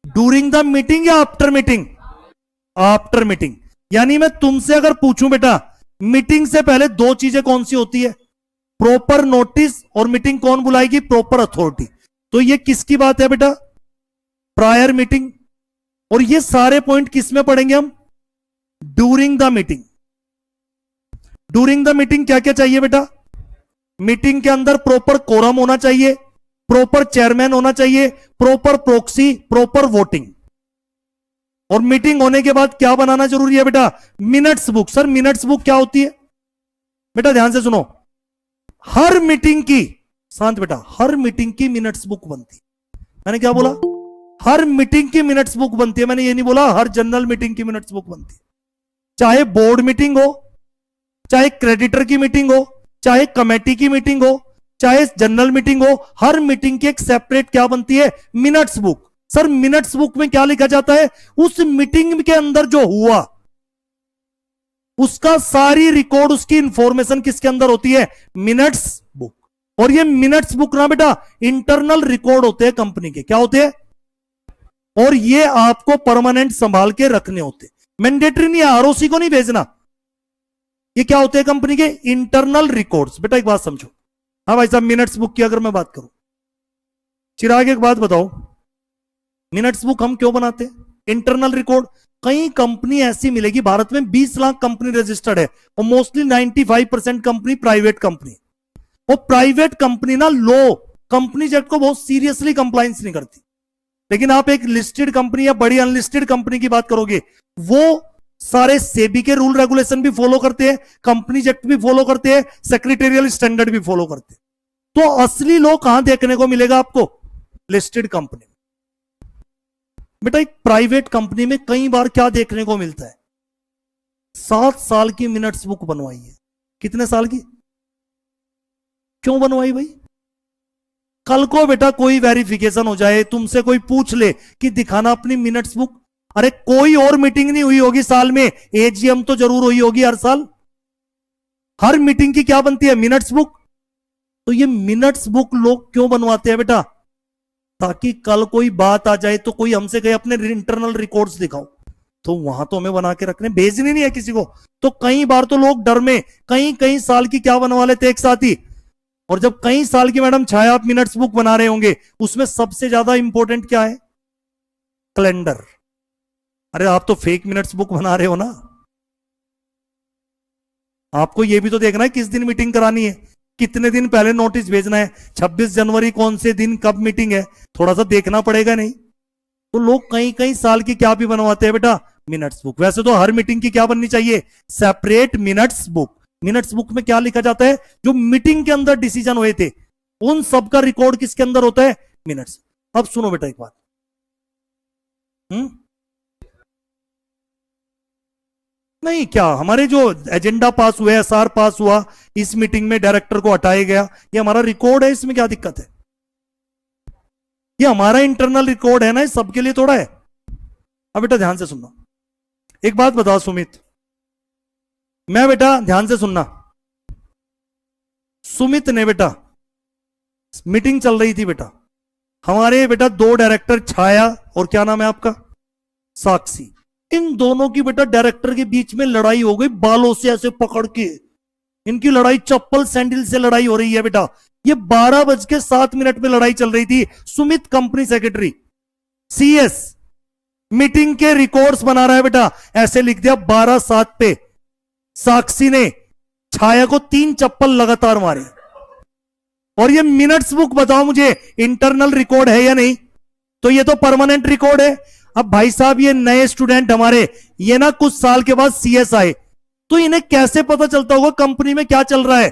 ड्यूरिंग द मीटिंग या आफ्टर मीटिंग? After meeting. यानी मैं तुमसे अगर पूछूं बेटा, मीटिंग से पहले दो चीजें कौन सी होती है? प्रॉपर नोटिस, और मीटिंग कौन बुलाएगी? Proper authority. तो ये किसकी बात है बेटा? Prior meeting. और ये सारे पॉइंट किस में पढ़ेंगे हम? During the meeting. During the meeting क्या क्या चाहिए बेटा? मीटिंग के अंदर प्रॉपर कोरम होना चाहिए, प्रॉपर चेयरमैन होना चाहिए, प्रॉपर प्रोक्सी, प्रॉपर वोटिंग। और मीटिंग होने के बाद क्या बनाना जरूरी है बेटा? Minutes book. Sir minutes book क्या होती है? बेटा ध्यान से सुनो, हर मीटिंग की, शांत बेटा, हर मीटिंग की मिनट्स बुक बनती है। मैंने क्या बोला? हर मीटिंग की मिनट्स बुक बनती है। मैंने ये नहीं बोला हर जनरल मीटिंग की मिनट्स बुक बनती है। चाहे बोर्ड मीटिंग हो, चाहे क्रेडिटर की मीटिंग हो, चाहे कमेटी की मीटिंग हो, चाहे जनरल मीटिंग हो, हर मीटिंग की एक सेपरेट क्या बनती है? Minutes book. Sir minutes book में क्या लिखा जाता है? उस मीटिंग के अंदर जो हुआ उसका सारी रिकॉर्ड, उसकी इंफॉर्मेशन किसके अंदर होती है? Minutes book. और ये मिनट्स बुक ना बेटा इंटरनल रिकॉर्ड होते हैं कंपनी के। क्या होते हैं? और ये आपको परमानेंट संभाल के रखने होते, मैंडेटरी नहीं है, आरओसी को नहीं भेजना। ये क्या होते हैं? कंपनी के इंटरनल रिकॉर्ड्स। बेटा एक बात समझो, हाँ भाई साहब, मिनट्स बुक की अगर मैं बात करूं, चिराग एक बात बताओ, मिनट्स बुक हम क्यों बनाते हैं? Internal record. कई कंपनी ऐसी मिलेगी, भारत में 20 लाख कंपनी रजिस्टर्ड है और मोस्टली 95% कंपनी प्राइवेट कंपनी। और प्राइवेट कंपनी ना लो, कंपनी एक्ट को बहुत सीरियसली कंप्लायंस नहीं करती। लेकिन आप एक लिस्टेड कंपनी या बड़ी अनलिस्टेड कंपनी की बात करोगे, वो सारे सेबी के रूल रेगुलेशन भी फॉलो करते हैं, कंपनी एक्ट भी फॉलो करते हैं, सेक्रेटेरियल स्टैंडर्ड भी फॉलो करते हैं। तो असली लोग कहां देखने को मिलेगा आपको? Listed company. बेटा एक प्राइवेट कंपनी में कई बार क्या देखने को मिलता है? 7 साल की मिनट्स बुक बनवाई है। कितने साल की? क्यों बनवाई भाई? कल को बेटा कोई वेरिफिकेशन हो जाए, तुमसे कोई पूछ ले कि दिखाना अपनी मिनट्स बुक। अरे कोई और मीटिंग नहीं हुई होगी साल में, एजीएम तो जरूर हुई होगी हर साल। हर मीटिंग की क्या बनती है? Minutes book. तो ये मिनट्स बुक लोग क्यों बनवाते हैं बेटा? ताकि कल कोई बात आ जाए तो कोई हमसे कहे अपने इंटरनल रिकॉर्ड्स दिखाओ, तो वहां तो हमें बना के रखने, भेजनी नहीं है किसी को। तो कई बार तो लोग डर में कई कई साल की क्या बनवा लेते एक साथ ही। और जब कई साल की मैडम छाया आप मिनट्स बुक बना रहे होंगे, उसमें सबसे ज्यादा इंपॉर्टेंट क्या है? कैलेंडर। अरे आप तो फेक मिनट्स बुक बना रहे हो ना, आपको यह भी तो देखना है किस दिन मीटिंग करानी है, कितने दिन पहले नोटिस भेजना है, 26 जनवरी कौन से दिन कब मीटिंग है, थोड़ा सा देखना पड़ेगा नहीं? तो लोग कई कई साल की क्या भी बनवाते हैं बेटा? Minutes book. वैसे तो हर मीटिंग की क्या बननी चाहिए? Separate minutes book. Minutes book में क्या लिखा जाता है? जो मीटिंग के अंदर डिसीजन हुए थे उन सब का रिकॉर्ड किसके अंदर होता है? मिनट्स। अब सुनो बेटा एक बात, नहीं क्या हमारे जो एजेंडा पास हुए, एसआर पास हुआ, इस मीटिंग में डायरेक्टर को हटाया गया, ये हमारा रिकॉर्ड है, इसमें क्या दिक्कत है? ये हमारा इंटरनल रिकॉर्ड है ना, इस सबके लिए थोड़ा है। अब बेटा ध्यान से सुनना, एक बात बताओ सुमित, मैं बेटा ध्यान से सुनना, सुमित ने बेटा मीटिंग चल रही थी बेटा, हमारे बेटा दो डायरेक्टर छाया और क्या नाम है आपका? साक्षी। इन दोनों की बेटा डायरेक्टर के बीच में लड़ाई हो गई, बालों से ऐसे पकड़ के। इनकी लड़ाई चप्पल सैंडल से लड़ाई हो रही है बेटा। ये 12:07 में लड़ाई चल रही थी। Sumit company secretary CS meeting के रिकॉर्ड्स बना रहा है बेटा, ऐसे लिख दिया 12:07 पे साक्षी ने छाया को 3 चप्पल लगातार मारे। और ये मिनट्स बुक बताओ मुझे इंटरनल रिकॉर्ड है या नहीं? तो ये तो परमानेंट रिकॉर्ड है। अब भाई साहब ये नए स्टूडेंट हमारे, ये ना कुछ साल के बाद सीएस आए, तो इन्हें कैसे पता चलता होगा कंपनी में क्या चल रहा है?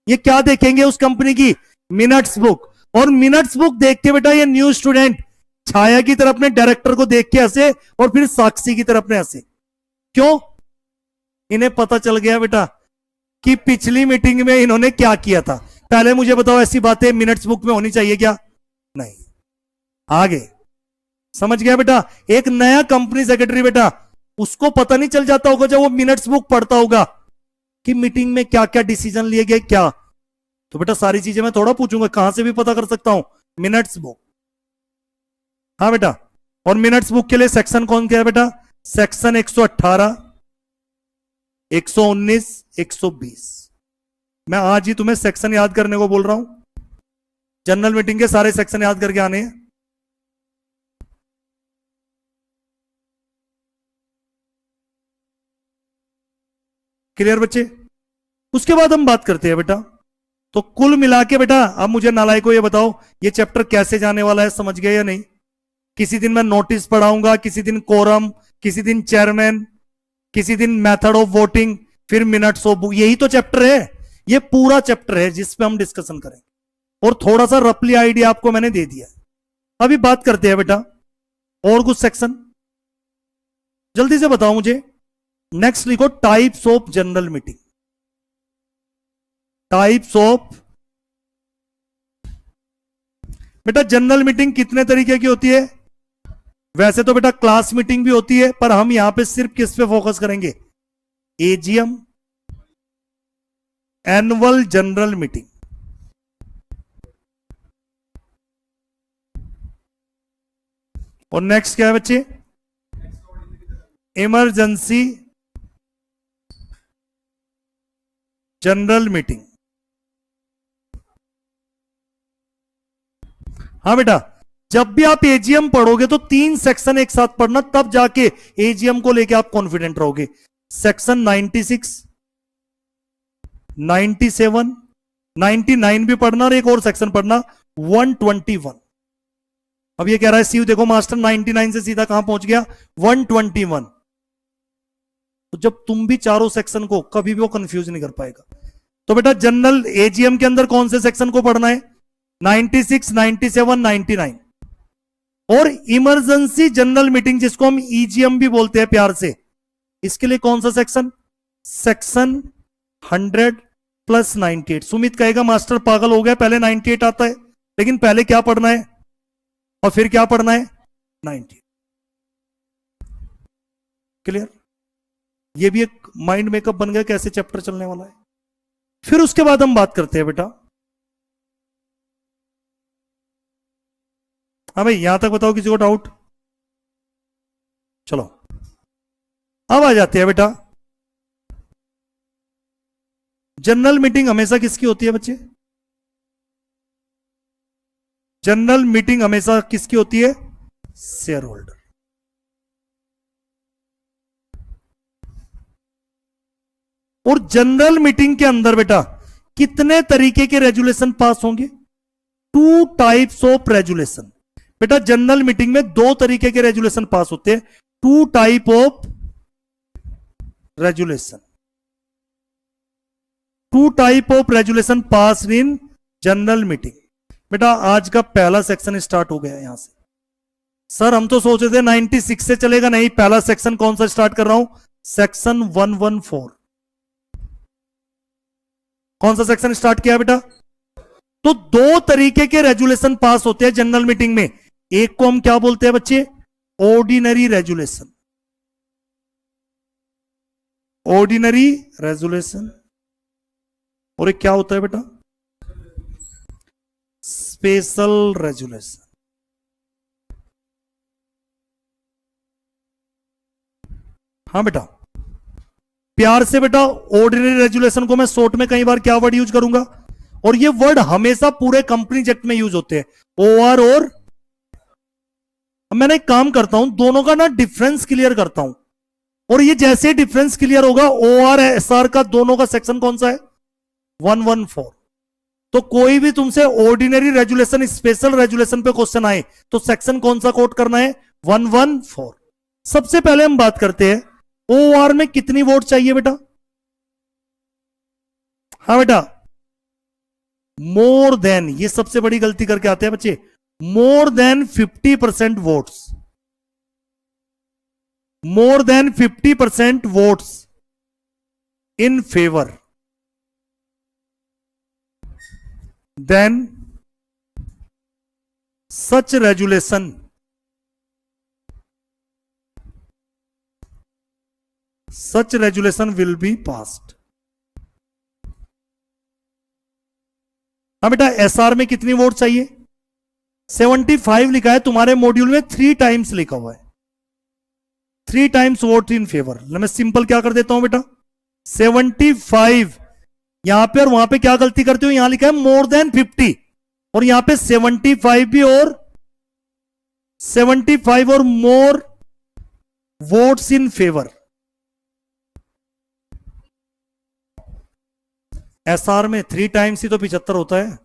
ये क्या देखेंगे उस कंपनी की? Minutes book. और मिनट्स बुक देख के बेटा ये न्यू स्टूडेंट छाया की तरफ अपने डायरेक्टर को देख के हंसे और फिर साक्षी की तरफ अपने हंसे। क्यों? इन्हें पता चल गया बेटा कि पिछली मीटिंग में इन्होंने क्या किया था। पहले मुझे बताओ, ऐसी बातें मिनट्स बुक में होनी चाहिए क्या? नहीं। आगे समझ गया बेटा। एक नया कंपनी सेक्रेटरी बेटा, उसको पता नहीं चल जाता होगा जब वो मिनट्स बुक पढ़ता होगा कि मीटिंग में क्या क्या डिसीजन लिए गए क्या। तो बेटा सारी चीजें मैं थोड़ा पूछूंगा, कहां से भी पता कर सकता हूं, मिनट्स बुक। हाँ बेटा, और मिनट्स बुक के लिए सेक्शन कौन क्या है बेटा, सेक्शन 118, 119, 120। मैं आज ही तुम्हें सेक्शन याद करने को बोल रहा हूं, जनरल मीटिंग के सारे सेक्शन याद करके आने हैं। क्लियर बच्चे। उसके बाद हम बात करते हैं बेटा, तो कुल मिला के बेटा अब मुझे नालायक को ये बताओ, ये चैप्टर कैसे जाने वाला है, समझ गए या नहीं। किसी दिन मैं नोटिस पढ़ाऊंगा, किसी दिन कोरम, किसी दिन चेयरमैन, किसी दिन मेथड ऑफ वोटिंग, फिर मिनट्स ऑफ बुक। यही तो चैप्टर है, ये पूरा चैप्टर है जिसपे हम डिस्कशन करेंगे। और थोड़ा सा रफली आइडिया आपको मैंने दे दिया। अभी बात करते हैं बेटा और कुछ सेक्शन, जल्दी से बताओ मुझे। नेक्स्ट लिखो types of general meeting. Types of, बेटा जनरल मीटिंग कितने तरीके की होती है। वैसे तो बेटा क्लास मीटिंग भी होती है, पर हम यहां पे सिर्फ किस पे फोकस करेंगे, एजीएम, एनुअल जनरल मीटिंग। और नेक्स्ट क्या है बच्चे, इमरजेंसी जनरल मीटिंग। हाँ बेटा, जब भी आप एजीएम पढ़ोगे तो 3 सेक्शन एक साथ पढ़ना, तब जाके एजीएम को लेके आप कॉन्फिडेंट रहोगे। सेक्शन 96, 97, 99 भी पढ़ना, और एक और सेक्शन पढ़ना 121। अब ये कह रहा है सीयू देखो मास्टर 99 से सीधा कहां पहुंच गया, 121। तो जब तुम भी चारों सेक्शन को, कभी भी वो कंफ्यूज नहीं कर पाएगा। तो बेटा जनरल एजीएम के अंदर कौन से सेक्शन को पढ़ना है, 96, 97, 99। और इमरजेंसी जनरल मीटिंग जिसको हम ईजीएम भी बोलते हैं प्यार से, इसके लिए कौन सा सेक्शन, सेक्शन 100 प्लस 98। सुमित कहेगा मास्टर पागल हो गया, पहले 98 आता है, लेकिन पहले क्या पढ़ना है और फिर क्या पढ़ना है, 90। क्लियर। ये भी एक माइंड मेकअप बन गया कैसे चैप्टर चलने वाला है। फिर उसके बाद हम बात करते हैं बेटा, हाँ भाई यहां तक बताओ किसी को डाउट। चलो अब आ जाते हैं बेटा, जनरल मीटिंग हमेशा किसकी होती है बच्चे, जनरल मीटिंग हमेशा किसकी होती है, शेयर होल्डर। और जनरल मीटिंग के अंदर बेटा कितने तरीके के रेजुलेशन पास होंगे, 2 टाइप्स ऑफ रेजुलेशन। बेटा जनरल मीटिंग में 2 तरीके के रेजुलेशन पास होते हैं, 2 type of resolution, 2 type of resolution pass in general meeting. बेटा आज का पहला सेक्शन स्टार्ट हो गया यहां से। सर हम तो सोच रहे थे 96 से चलेगा, नहीं, पहला सेक्शन कौन सा स्टार्ट कर रहा हूं, सेक्शन 114। कौन सा सेक्शन स्टार्ट किया बेटा, तो 2 तरीके के रेजुलेशन पास होते हैं जनरल मीटिंग में। एक को हम क्या बोलते हैं बच्चे, ऑर्डिनरी रेजुलेशन, ऑर्डिनरी रेजुलेशन। और एक क्या होता है बेटा, स्पेशल रेजुलेशन। हाँ बेटा प्यार से बेटा, ऑर्डिनरी रेजुलेशन को मैं शॉर्ट में कई बार क्या वर्ड यूज करूंगा, और ये वर्ड हमेशा पूरे कंपनी एक्ट में यूज होते हैं, ओआर और। मैंने एक काम करता हूं, दोनों का ना डिफरेंस क्लियर करता हूं, और ये जैसे डिफरेंस क्लियर होगा, ओआर एसआर का दोनों का सेक्शन कौन सा है, 114। तो कोई भी तुमसे ऑर्डिनरी रेजुलेशन स्पेशल रेजुलेशन पे क्वेश्चन आए तो सेक्शन कौन सा कोट करना है, 114। सबसे पहले हम बात करते हैं ओआर में कितनी वोट चाहिए बेटा। हाँ बेटा मोर देन, ये सबसे बड़ी गलती करके आते हैं बच्चे, more than 50% votes, more than 50% votes in favour, then such resolution will be passed. हाँ बेटा, एसआर में कितनी वोट चाहिए? 75 लिखा है तुम्हारे मॉड्यूल में, 3 टाइम्स लिखा हुआ है, 3 टाइम्स वोट इन फेवर. मैं सिंपल क्या कर देता हूं बेटा, 75 यहां पे, और वहां पे क्या गलती करते हो, यहां लिखा है मोर देन 50, और यहां पे 75 भी, और 75 और more votes in favour. SR में 3 टाइम्स ही तो 75 होता है.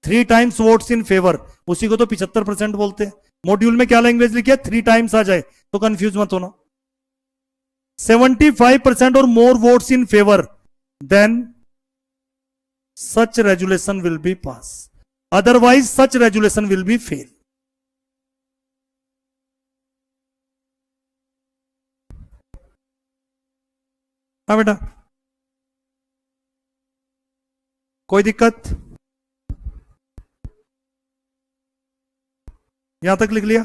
3 टाइम्स वोट्स इन फेवर, उसी को तो 75% बोलते हैं. मॉड्यूल में क्या लैंग्वेज लिखी है, 3 टाइम्स आ जाए तो कंफ्यूज मत होना. 75% और more votes in favour, then such resolution will be pass, otherwise such resolution will be fail. हाँ बेटा, कोई दिक्कत? यहां तक लिख लिया?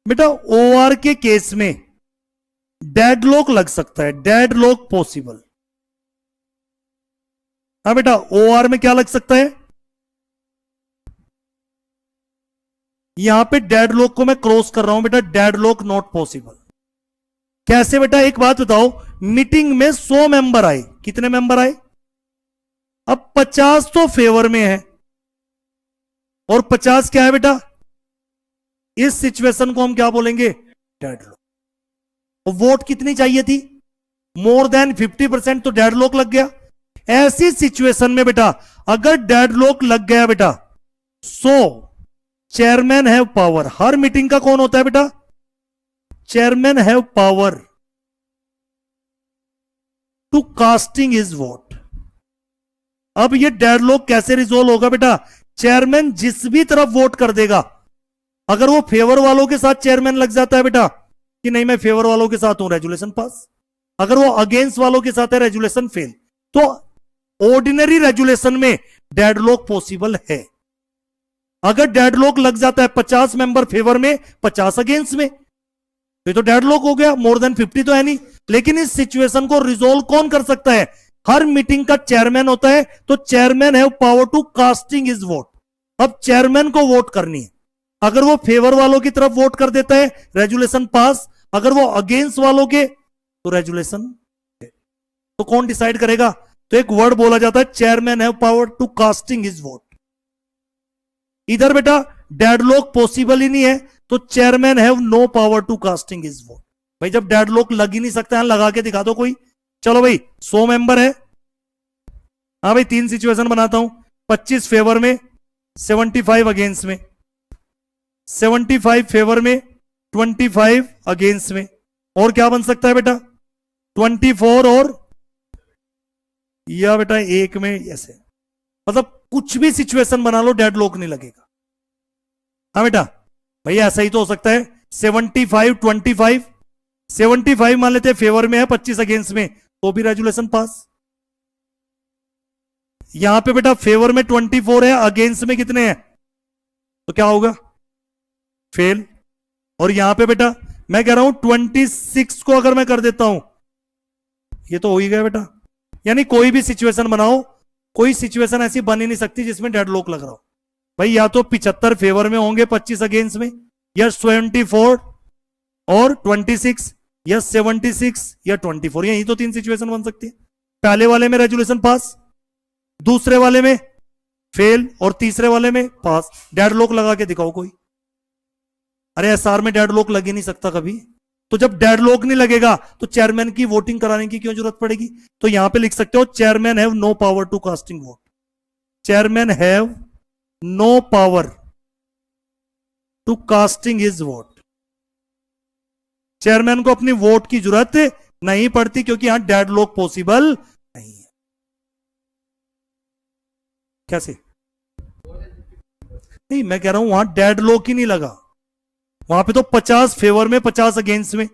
बेटा ओआर के केस में डेडलॉक लग सकता है, डेडलॉक पॉसिबल. हाँ बेटा, ओआर में क्या लग सकता है, यहां पे डेडलॉक को मैं क्रॉस कर रहा हूं बेटा, डेडलॉक नॉट पॉसिबल. कैसे बेटा, एक बात बताओ, मीटिंग में 100 मेंबर आए, कितने मेंबर आए? अब 50 तो फेवर में है और 50 क्या है बेटा, इस सिचुएशन को हम क्या बोलेंगे, डेडलॉक. वोट कितनी चाहिए थी, मोर देन 50%, तो डेडलॉक लग गया. ऐसी सिचुएशन में बेटा अगर डेडलॉक लग गया बेटा, सो चेयरमैन हैव पावर. हर मीटिंग का कौन होता है बेटा, chairman have power to casting his vote. अब ये डेडलॉक कैसे रिजोल्व होगा बेटा, चेयरमैन जिस भी तरफ वोट कर देगा, अगर वो फेवर वालों के साथ चेयरमैन लग जाता है बेटा कि नहीं मैं फेवर वालों के साथ हूं, रेजुलेशन पास. अगर वो अगेंस्ट वालों के साथ है, रेजुलेशन फेल. तो ऑर्डिनरी रेजुलेशन में डेडलॉक पॉसिबल है. अगर डेडलॉक लग जाता है 50 मेंबर फेवर में 50 अगेंस्ट में, तो ये तो डेडलॉक हो गया, मोर देन 50 तो है नहीं. लेकिन इस सिचुएशन को रिजोल्व कौन कर सकता है, हर मीटिंग का चेयरमैन होता है, तो chairman have power to casting his vote. अब चेयरमैन को वोट करनी है, अगर वो फेवर वालों की तरफ वोट कर देता है, रेजुलेशन पास. अगर वो अगेंस्ट वालों के, तो रेजुलेशन. तो कौन डिसाइड करेगा, तो एक वर्ड बोला जाता है, chairman have power to casting his vote. इधर बेटा डेडलॉक पॉसिबल ही नहीं है, तो chairman have no power to casting his vote. भाई जब डेडलॉक लग ही नहीं सकता है, लगा के दिखा दो कोई. चलो भाई 100 मेंबर है, हाँ भाई 3 सिचुएशन बनाता हूं, 25 फेवर में 75 अगेंस्ट में, 75 फेवर में 25 अगेंस्ट में, और क्या बन सकता है बेटा 24 और या बेटा 1 में, ऐसे. मतलब कुछ भी सिचुएशन बना लो, डेडलॉक नहीं लगेगा. हाँ बेटा, भैया ऐसा ही तो हो सकता है, 75 25, 75 मान लेते हैं फेवर में है, 25 अगेंस्ट में, तो भी रेजुलेशन पास. यहां पे बेटा फेवर में 24 है, अगेंस्ट में कितने हैं, तो क्या होगा, फेल. और यहां पे बेटा मैं कह रहा हूं 26 को अगर मैं कर देता हूं, ये तो हो ही गया बेटा. यानी कोई भी सिचुएशन बनाओ, कोई सिचुएशन ऐसी बन ही नहीं सकती जिसमें डेडलॉक लग रहा हो. भाई या तो 75 फेवर में होंगे 25 अगेंस्ट में, या 74 और 26, या 76 या 24. यही तो 3 सिचुएशन बन सकती है. पहले वाले में रेजुलेशन पास, दूसरे वाले में फेल, और तीसरे वाले में पास. डेडलॉक लगा के दिखाओ कोई. अरे एसआर में डेडलॉक लग ही नहीं सकता कभी. तो जब डेडलॉक नहीं लगेगा तो चेयरमैन की वोटिंग कराने की क्यों जरूरत पड़ेगी. तो यहां पे लिख सकते हो, chairman have no power to casting vote. Chairman have no power to casting his vote. Chairman को अपनी वोट की जरूरत नहीं पड़ती, क्योंकि यहां डेडलॉक पॉसिबल नहीं है. कैसे नहीं, मैं कह रहा हूं वहां डेड लॉक ही नहीं लगा, वहां पे तो 50 फेवर में 50 अगेंस्ट में,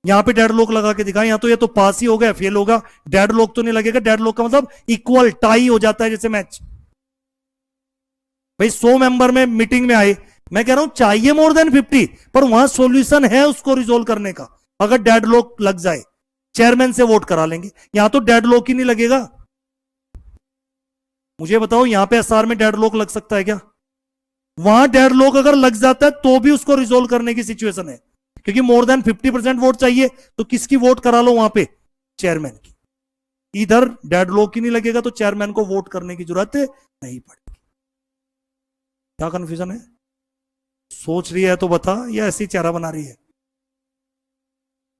यहां पे डेड लॉक लगा के दिखा, यहां तो ये तो पास ही होगा फेल होगा, डेड लॉक तो नहीं लगेगा। डेड लॉक का मतलब इक्वल टाई हो जाता है जैसे मैच। भाई 100 मेंबर में मीटिंग में आए, मैं कह रहा हूं चाहिए मोर देन 50, पर वहां सॉल्यूशन है उसको रिजोल्व करने का। अगर डेड लॉक लग जाए चेयरमैन से वोट करा लेंगे, यहां तो डेड लॉक ही नहीं लगेगा। मुझे बताओ यहां पे एसआर में डेड लॉक लग सकता है क्या? वहां डेड लॉक अगर लग जाता है तो भी उसको रिजोल्व करने की सिचुएशन है, क्योंकि मोर देन 50% वोट चाहिए, तो किसकी वोट करा लो वहां पे? चेयरमैन की। इधर डेड लॉक ही नहीं लगेगा तो चेयरमैन को वोट करने की जरूरत नहीं पड़ेगी। क्या कंफ्यूजन है? सोच रही है तो बता, या ऐसी चेहरा बना रही है?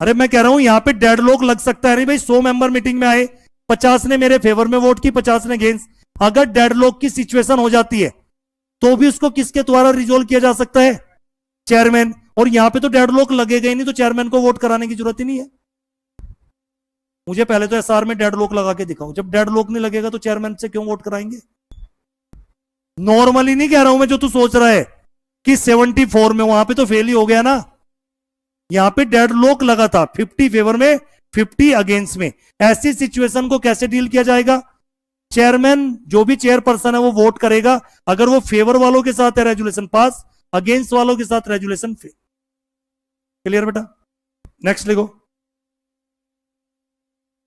अरे मैं कह रहा हूं यहां पे डेड लॉक लग सकता है। नहीं भाई 100 मेंबर मीटिंग में आए, 50 ने मेरे फेवर में वोट की, 50 ने अगेंस्ट, अगर डेड लॉक की सिचुएशन हो जाती है तो भी उसको किसके द्वारा रिजोल्व किया जा सकता है? चेयरमैन। और यहां पे तो डेड लॉक लगेगा ही नहीं, तो चेयरमैन को वोट कराने की जरूरत ही नहीं है। मुझे पहले तो एसआर में डेड लॉक लगा के दिखाओ, जब डेड लॉक नहीं लगेगा तो चेयरमैन से क्यों वोट कराएंगे? नॉर्मली नहीं कह रहा हूं मैं जो तू सोच रहा है कि 74 में, वहां पे तो फेल ही हो गया ना। यहां पे डेड लॉक लगा था 50 फेवर में 50 अगेंस्ट में। ऐसी सिचुएशन को कैसे डील किया जाएगा? चेयरमैन जो भी चेयरपर्सन है वो वोट करेगा, अगर वो फेवर वालों के साथ है रेजुलेशन पास, अगेंस्ट वालों के साथ रेजुलेशन फेल। क्लियर बेटा? नेक्स्ट लिखो।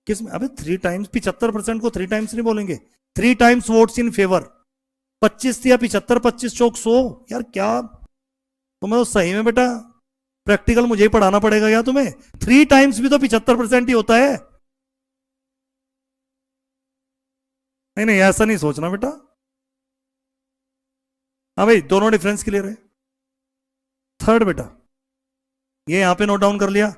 किसमें? अबे 3 टाइम्स, 75% को 3 टाइम्स नहीं बोलेंगे, 3 टाइम्स वोट्स इन फेवर। 25 या 75, 25 चौक 100। यार क्या तुम्हें तो सही में बेटा प्रैक्टिकल मुझे ही पढ़ाना पड़ेगा क्या तुम्हें? 3 टाइम्स भी तो 75% ही होता है। नहीं नहीं ऐसा नहीं सोचना बेटा। हाँ भाई दोनों डिफरेंस क्लियर है। थर्ड बेटा, ये यहां पे नोट डाउन कर लिया।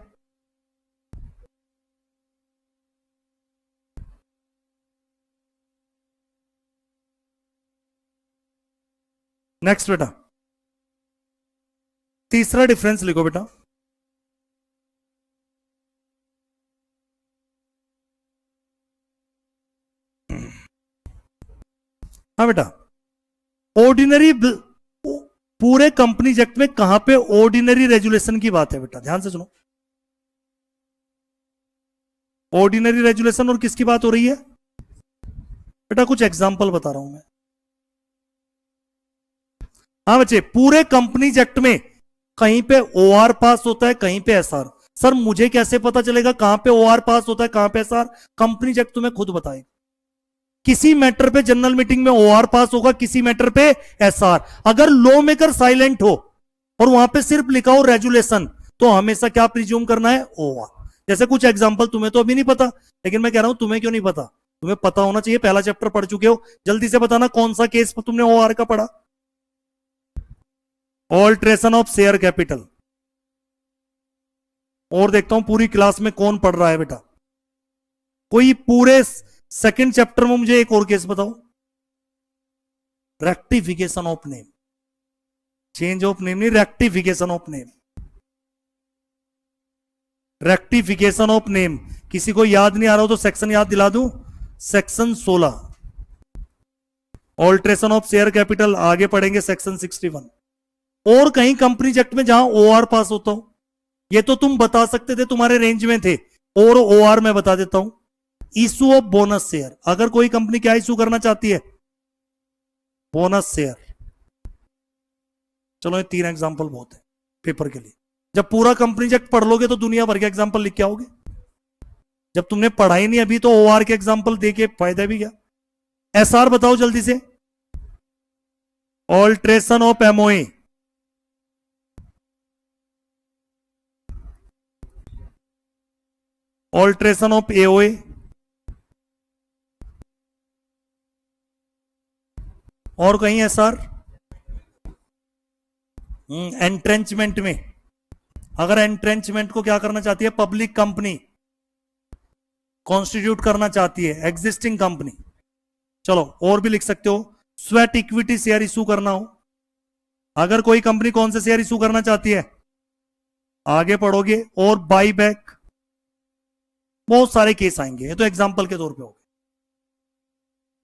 नेक्स्ट बेटा, तीसरा डिफरेंस लिखो बेटा। हाँ बेटा, ऑर्डिनरी पूरे कंपनी एक्ट में कहां पे ऑर्डिनरी रेजुलेशन की बात है बेटा? ध्यान से सुनो। ऑर्डिनरी रेजुलेशन और किसकी बात हो रही है बेटा? कुछ एग्जांपल बता रहा हूं मैं। हाँ बच्चे, पूरे कंपनी एक्ट में कहीं पे ओआर पास होता है, कहीं पे एसआर। सर मुझे कैसे पता चलेगा कहां पे ओआर पास होता है कहां पे एसआर? कंपनी एक्ट तुम्हें खुद बताएगा। किसी मैटर पे जनरल मीटिंग में ओआर पास होगा, किसी मैटर पे एसआर। अगर लॉ मेकर साइलेंट हो और वहां पे सिर्फ लिखा हो रेजुलेशन, तो हमेशा क्या प्रिज्यूम करना है? ओआर। जैसे कुछ एग्जांपल तुम्हें तो अभी नहीं पता, लेकिन मैं कह रहा हूं तुम्हें क्यों नहीं पता, तुम्हें पता होना चाहिए, पहला चैप्टर पढ़ चुके हो। जल्दी से बताना कौन सा केस तुमने ओआर का पढ़ा? Alteration of share capital. और देखता हूं पूरी क्लास में कौन पढ़ रहा है बेटा। कोई पूरे सेकंड चैप्टर में मुझे एक और केस बताओ। Rectification of name, change of name नहीं, rectification of name. Rectification of name किसी को याद नहीं आ रहा हो तो सेक्शन याद दिला दूं, section 16। Alteration of share capital आगे पढ़ेंगे सेक्शन 61। और कहीं कंपनी एक्ट में जहां ओआर पास होता हो, ये तो तुम बता सकते थे, तुम्हारे रेंज में थे। और ओआर में बता देता हूं, इशू ऑफ बोनस शेयर। अगर कोई कंपनी क्या इशू करना चाहती है? Bonus share. चलो ये 3 एग्जांपल बहुत है पेपर के लिए। जब पूरा कंपनी एक्ट पढ़ लोगे तो दुनिया भर के एग्जांपल लिख के आओगे। जब तुमने पढ़ाई नहीं अभी तो ओआर के एग्जांपल देके फायदा भी क्या? एसआर बताओ जल्दी से। Alteration of MOA, alteration of AOA, और कहीं एसआर? एंट्रेंचमेंट में, अगर एंट्रेंचमेंट को क्या करना चाहती है पब्लिक कंपनी, कॉन्स्टिट्यूट करना चाहती है एग्जिस्टिंग कंपनी। चलो और भी लिख सकते हो, स्वेट इक्विटी शेयर इशू करना हो। अगर कोई कंपनी कौन से शेयर इशू करना चाहती है आगे पढ़ोगे। और बाई बैक, बहुत सारे केस आएंगे, ये तो एग्जाम्पल के तौर पे हो गए,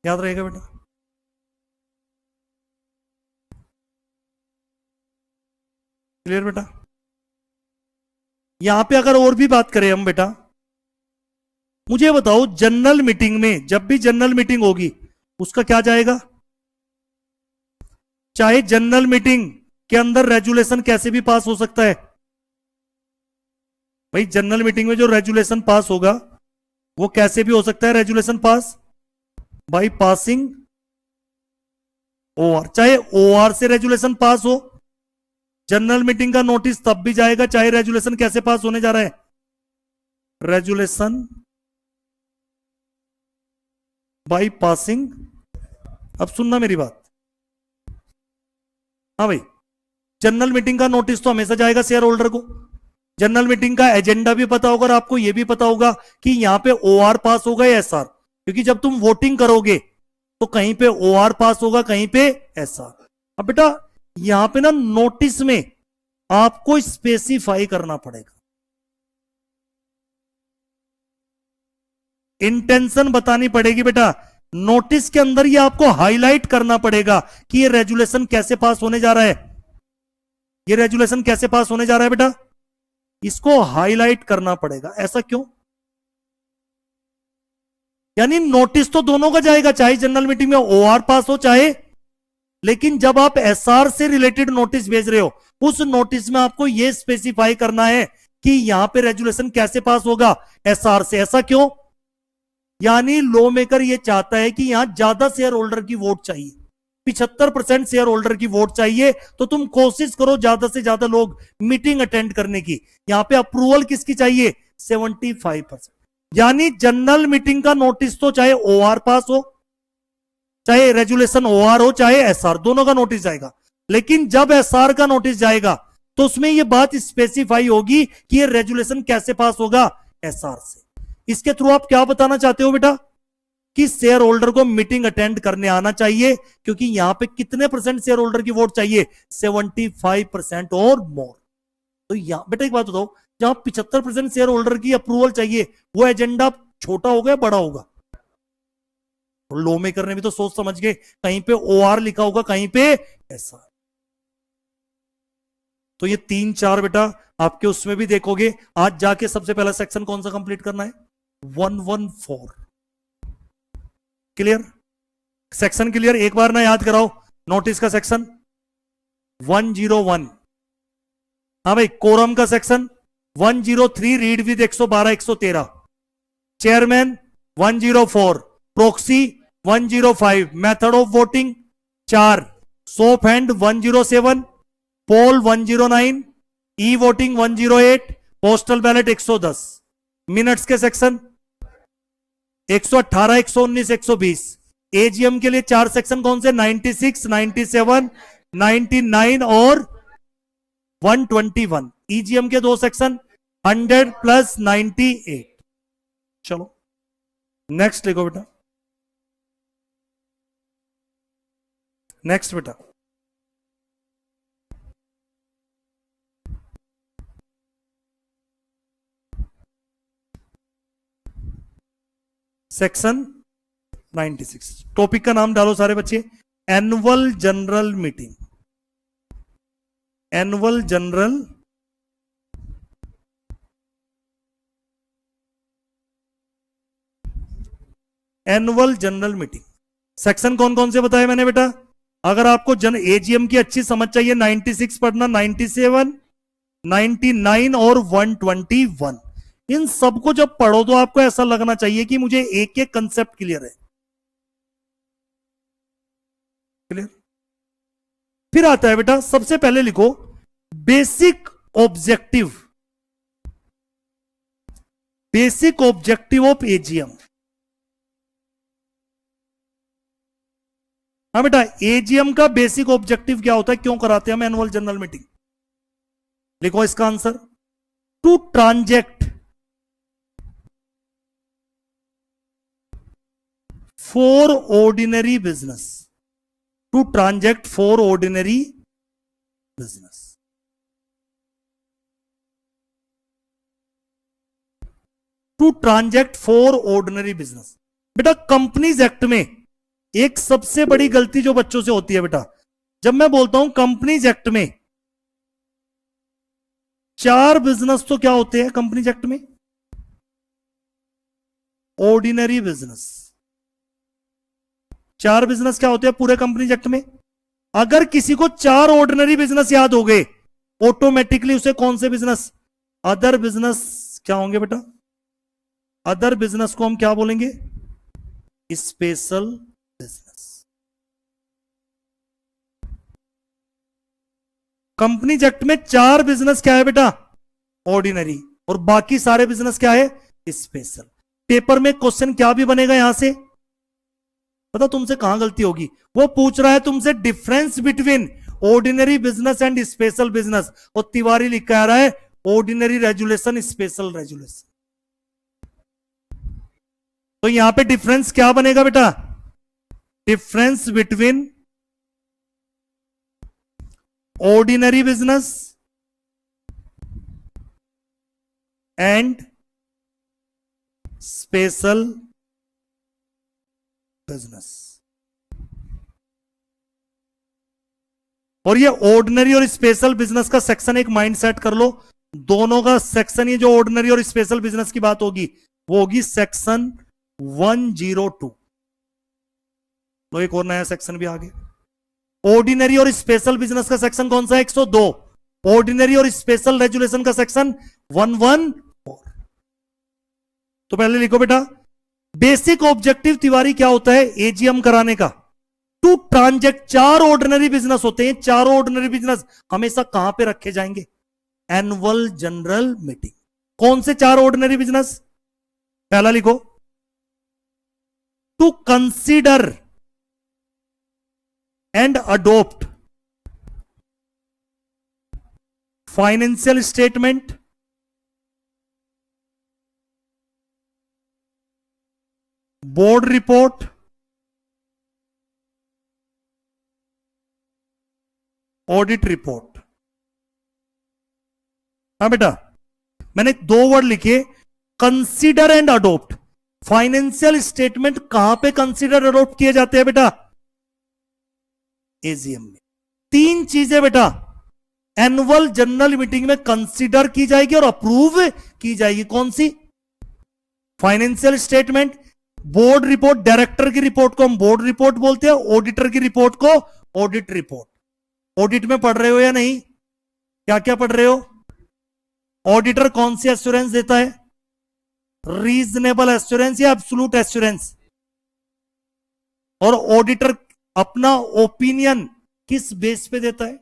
याद रहेगा बेटा। क्लियर बेटा? यहां पे अगर और भी बात करें हम बेटा, मुझे बताओ जनरल मीटिंग में, जब भी जनरल मीटिंग होगी उसका क्या जाएगा? चाहे जनरल मीटिंग के अंदर रेजुलेशन कैसे भी पास हो सकता है भाई, जनरल मीटिंग में जो रेजुलेशन पास होगा वो कैसे भी हो सकता है resolution pass, by passing OR. चाहे ओआर से रेजुलेशन पास हो, जनरल मीटिंग का नोटिस तब भी जाएगा चाहे रेजुलेशन कैसे पास होने जा रहा है, रेजुलेशन बाई पासिंग। अब सुनना मेरी बात, हाँ भाई, जनरल मीटिंग का नोटिस तो हमेशा जाएगा शेयर होल्डर को। जनरल मीटिंग का एजेंडा भी पता होगा और आपको यह भी पता होगा कि यहां पे ओआर पास होगा या एसआर, क्योंकि जब तुम वोटिंग करोगे तो कहीं पे ओआर पास होगा, कहीं पे एसआर। अब बेटा यहां पे ना नोटिस में आपको स्पेसिफाई करना पड़ेगा, इंटेंशन बतानी पड़ेगी बेटा। नोटिस के अंदर ये आपको हाईलाइट करना पड़ेगा कि ये रेजुलेशन कैसे पास होने जा रहा है, ये रेजुलेशन कैसे पास होने जा रहा है बेटा, इसको हाईलाइट करना पड़ेगा। ऐसा क्यों? यानी नोटिस तो दोनों का जाएगा, चाहे जनरल मीटिंग में ओआर पास हो चाहे, लेकिन जब आप एसआर से रिलेटेड नोटिस भेज रहे हो उस नोटिस में आपको यह स्पेसिफाई करना है कि यहां पे रेजुलेशन कैसे पास होगा, एसआर से। ऐसा क्यों? यानी लॉ मेकर यह चाहता है कि यहां ज्यादा शेयर होल्डर की वोट चाहिए, 75% शेयर होल्डर की वोट चाहिए, तो तुम कोशिश करो ज्यादा से ज्यादा लोग मीटिंग अटेंड करने की। यहां पे अप्रूवल किसकी चाहिए? 75%। यानी जनरल मीटिंग का नोटिस तो चाहे ओआर पास हो, चाहे रेजुलेशन ओआर हो, चाहे एसआर, दोनों का नोटिस जाएगा। लेकिन जब एसआर का नोटिस जाएगा तो उसमें यह बात स्पेसिफाई होगी कि यह रेजुलेशन कैसे पास होगा, एसआर से। इसके थ्रू आप क्या बताना चाहते हो बेटा? कि शेयर होल्डर को मीटिंग अटेंड करने आना चाहिए, क्योंकि यहां पे कितने परसेंट शेयर होल्डर की वोट चाहिए? 75% और मोर। तो यहां बेटा एक बात बताओ, जहां 75% शेयर होल्डर की अप्रूवल चाहिए, वो एजेंडा छोटा होगा या बड़ा होगा? लॉ मेकर ने भी तो सोच समझ के कहीं पे ओआर लिखा होगा, कहीं पे ऐसा। तो ये 3-4 बेटा आपके उसमें भी देखोगे। आज जाके सबसे पहला सेक्शन कौन सा कंप्लीट करना है? 114। क्लियर? Section clear? एक बार ना याद कराओ नोटिस का सेक्शन 101। हाँ भाई, कोरम का section 103, read with 112 113, chairman 104, proxy 105, method of voting 4, show of hand 107, poll 109, e voting 108, postal ballot 110, minutes के सेक्शन 118 119 120। एजीएम के लिए 4 सेक्शन कौन से? 96 97 99 और 121। ईजीएम के 2 सेक्शन 100 प्लस 98। चलो नेक्स्ट लिखो बेटा, नेक्स्ट बेटा। सेक्शन 96। टॉपिक का नाम डालो सारे बच्चे, annual general meeting. Annual general annual general meeting. Section कौन कौन से बताए मैंने बेटा? अगर आपको एजीएम की अच्छी समझ चाहिए, 96 पढ़ना, 97 99 और 121। इन सबको जब पढ़ो तो आपको ऐसा लगना चाहिए कि मुझे एक एक कंसेप्ट क्लियर है। क्लियर? फिर आता है बेटा, सबसे पहले लिखो basic objective. Basic objective of AGM. हाँ बेटा, एजीएम का बेसिक ऑब्जेक्टिव क्या होता है? क्यों कराते हैं हम एनुअल जनरल मीटिंग? लिखो इसका answer, to transact for ordinary business. To transact for ordinary business. To transact for ordinary business. बेटा कंपनीज एक्ट में एक सबसे बड़ी गलती जो बच्चों से होती है बेटा, जब मैं बोलता हूं कंपनीज एक्ट में 4 बिजनेस तो क्या होते हैं कंपनीज एक्ट में? Ordinary business. 4 बिजनेस क्या होते हैं पूरे कंपनीज एक्ट में? अगर किसी को 4 ऑर्डिनरी बिजनेस याद हो गए, ऑटोमेटिकली उसे कौन से बिजनेस, अदर बिजनेस क्या होंगे बेटा? अदर बिजनेस को हम क्या बोलेंगे? Special business. कंपनीज एक्ट में 4 बिजनेस क्या है बेटा? ऑर्डिनरी। और बाकी सारे बिजनेस क्या है? स्पेशल। पेपर में क्वेश्चन क्या भी बनेगा यहां से, पता तुमसे कहां गलती होगी? वो पूछ रहा है तुमसे difference between ordinary business and special business, और तिवारी लिखा आ रहा है ऑर्डिनरी रेजुलेशन स्पेशल रेजुलेशन। तो यहां पे डिफरेंस क्या बनेगा बेटा? Difference between ordinary business and special business. और ये ऑर्डिनरी और स्पेशल बिजनेस का सेक्शन एक माइंड सेट कर लो, दोनों का सेक्शन, ये जो ऑर्डिनरी और स्पेशल बिजनेस की बात होगी वो होगी सेक्शन 102। तो एक और नया सेक्शन भी आ गया। ऑर्डिनरी और स्पेशल बिजनेस का सेक्शन कौन सा है? 102। ऑर्डिनरी और स्पेशल रेजुलेशन का सेक्शन 114। तो पहले लिखो बेटा, बेसिक ऑब्जेक्टिव तिवारी क्या होता है एजीएम कराने का? टू ट्रांजेक्ट। 4 ऑर्डिनरी बिजनेस होते हैं, 4 ऑर्डिनरी बिजनेस हमेशा कहां पे रखे जाएंगे? Annual general meeting. कौन से 4 ऑर्डिनरी बिजनेस? पहला लिखो, to consider and adopt financial statement, board report, audit report. हाँ बेटा, मैंने 2 वर्ड लिखे, consider and adopt. Financial statement कहां पे कंसीडर अडोप्ट किए जाते हैं बेटा? एजीएम में। 3 चीजें बेटा एनुअल जनरल मीटिंग में कंसीडर की जाएगी और अप्रूव की जाएगी। कौन सी? Financial statement, board report, director की रिपोर्ट को हम बोर्ड रिपोर्ट बोलते हैं, ऑडिटर की रिपोर्ट को ऑडिट रिपोर्ट। ऑडिट में पढ़ रहे हो या नहीं? क्या क्या पढ़ रहे हो? ऑडिटर कौन सी एश्योरेंस देता है? रीजनेबल एश्योरेंस या एब्सोल्यूट एश्योरेंस? और ऑडिटर अपना ओपिनियन किस बेस पे देता है?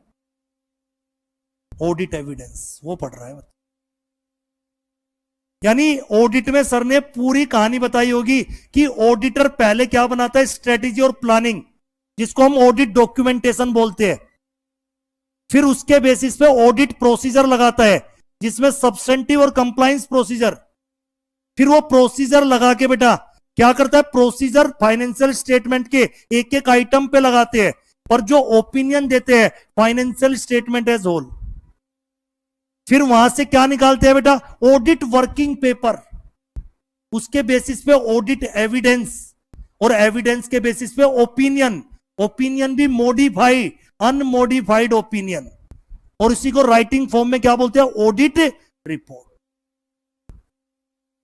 Audit evidence. वो पढ़ रहा है। यानी ऑडिट में सर ने पूरी कहानी बताई होगी कि ऑडिटर पहले क्या बनाता है? स्ट्रेटेजी और प्लानिंग, जिसको हम ऑडिट डॉक्यूमेंटेशन बोलते हैं। फिर उसके बेसिस पे ऑडिट प्रोसीजर लगाता है, जिसमें सब्सटेंटिव और कंप्लायंस प्रोसीजर। फिर वो प्रोसीजर लगा के बेटा क्या करता है? प्रोसीजर फाइनेंशियल स्टेटमेंट के एक एक आइटम पे लगाते हैं, पर जो ओपिनियन देते हैं फाइनेंशियल स्टेटमेंट एज होल। फिर वहां से क्या निकालते हैं बेटा? Audit working paper. उसके बेसिस पे ऑडिट एविडेंस, और एविडेंस के बेसिस पे ओपिनियन। ओपिनियन भी मॉडिफाइड, अनमॉडिफाइड ओपिनियन, और इसी को राइटिंग फॉर्म में क्या बोलते हैं? Audit report.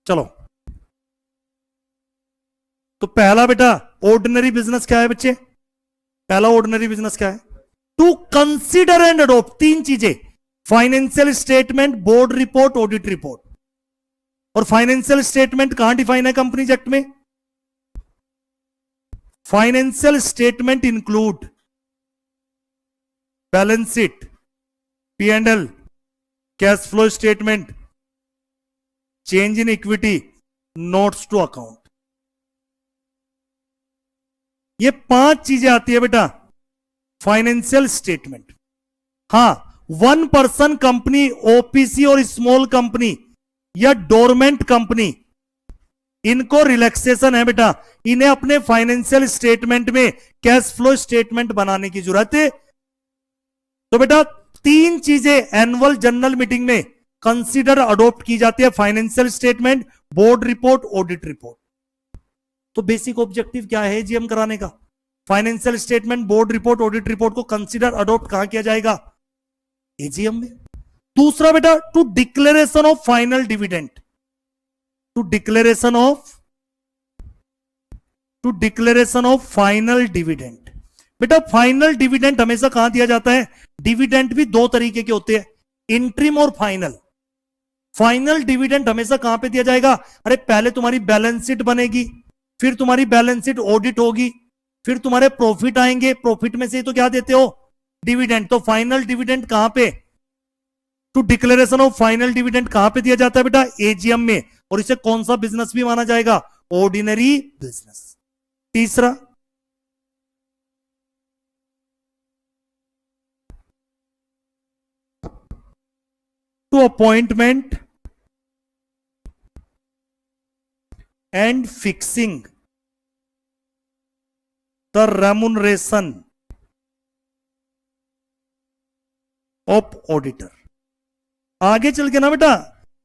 चलो, तो पहला बेटा ऑर्डिनरी बिजनेस क्या है बच्चे? पहला ऑर्डिनरी बिजनेस क्या है? To consider and adopt. 3 चीजें, financial statement, board report, audit report. और फाइनेंशियल स्टेटमेंट कहां डिफाइन है कंपनीज एक्ट में? Financial statement include balance sheet, P&L, cash flow statement, change in equity, notes to account. ये 5 चीजें आती है बेटा फाइनेंशियल स्टेटमेंट। हां, 1 पर्सन कंपनी, ओपीसी और स्मॉल कंपनी या डोरमेंट कंपनी, इनको रिलैक्सेशन है बेटा, इन्हें अपने फाइनेंशियल स्टेटमेंट में कैश फ्लो स्टेटमेंट बनाने की जरूरत है। तो बेटा 3 चीजें एनुअल जनरल मीटिंग में कंसीडर अडॉप्ट की जाती है, financial statement, board report, audit report. तो बेसिक ऑब्जेक्टिव क्या है जीएम कराने का? Financial statement, board report, audit report को कंसीडर अडॉप्ट कहां किया जाएगा? एजीएम में। दूसरा बेटा to declaration of final dividend, to declaration of final dividend. बेटा फाइनल डिविडेंड हमेशा कहां दिया जाता है? डिविडेंड भी दो तरीके के होते हैं, इंट्रीम और फाइनल। फाइनल डिविडेंड हमेशा कहां पे दिया जाएगा? अरे पहले तुम्हारी बैलेंस शीट बनेगी, फिर तुम्हारी बैलेंस शीट ऑडिट होगी, फिर तुम्हारे प्रॉफिट आएंगे, प्रॉफिट में से तो क्या देते हो? डिविडेंड। तो फाइनल डिविडेंड कहां पे? To declaration of final dividend कहां पे दिया जाता है बेटा? एजीएम में। और इसे कौन सा बिजनेस भी माना जाएगा? Ordinary business. तीसरा to appointment and fixing the remuneration of auditor. आगे चल के ना बेटा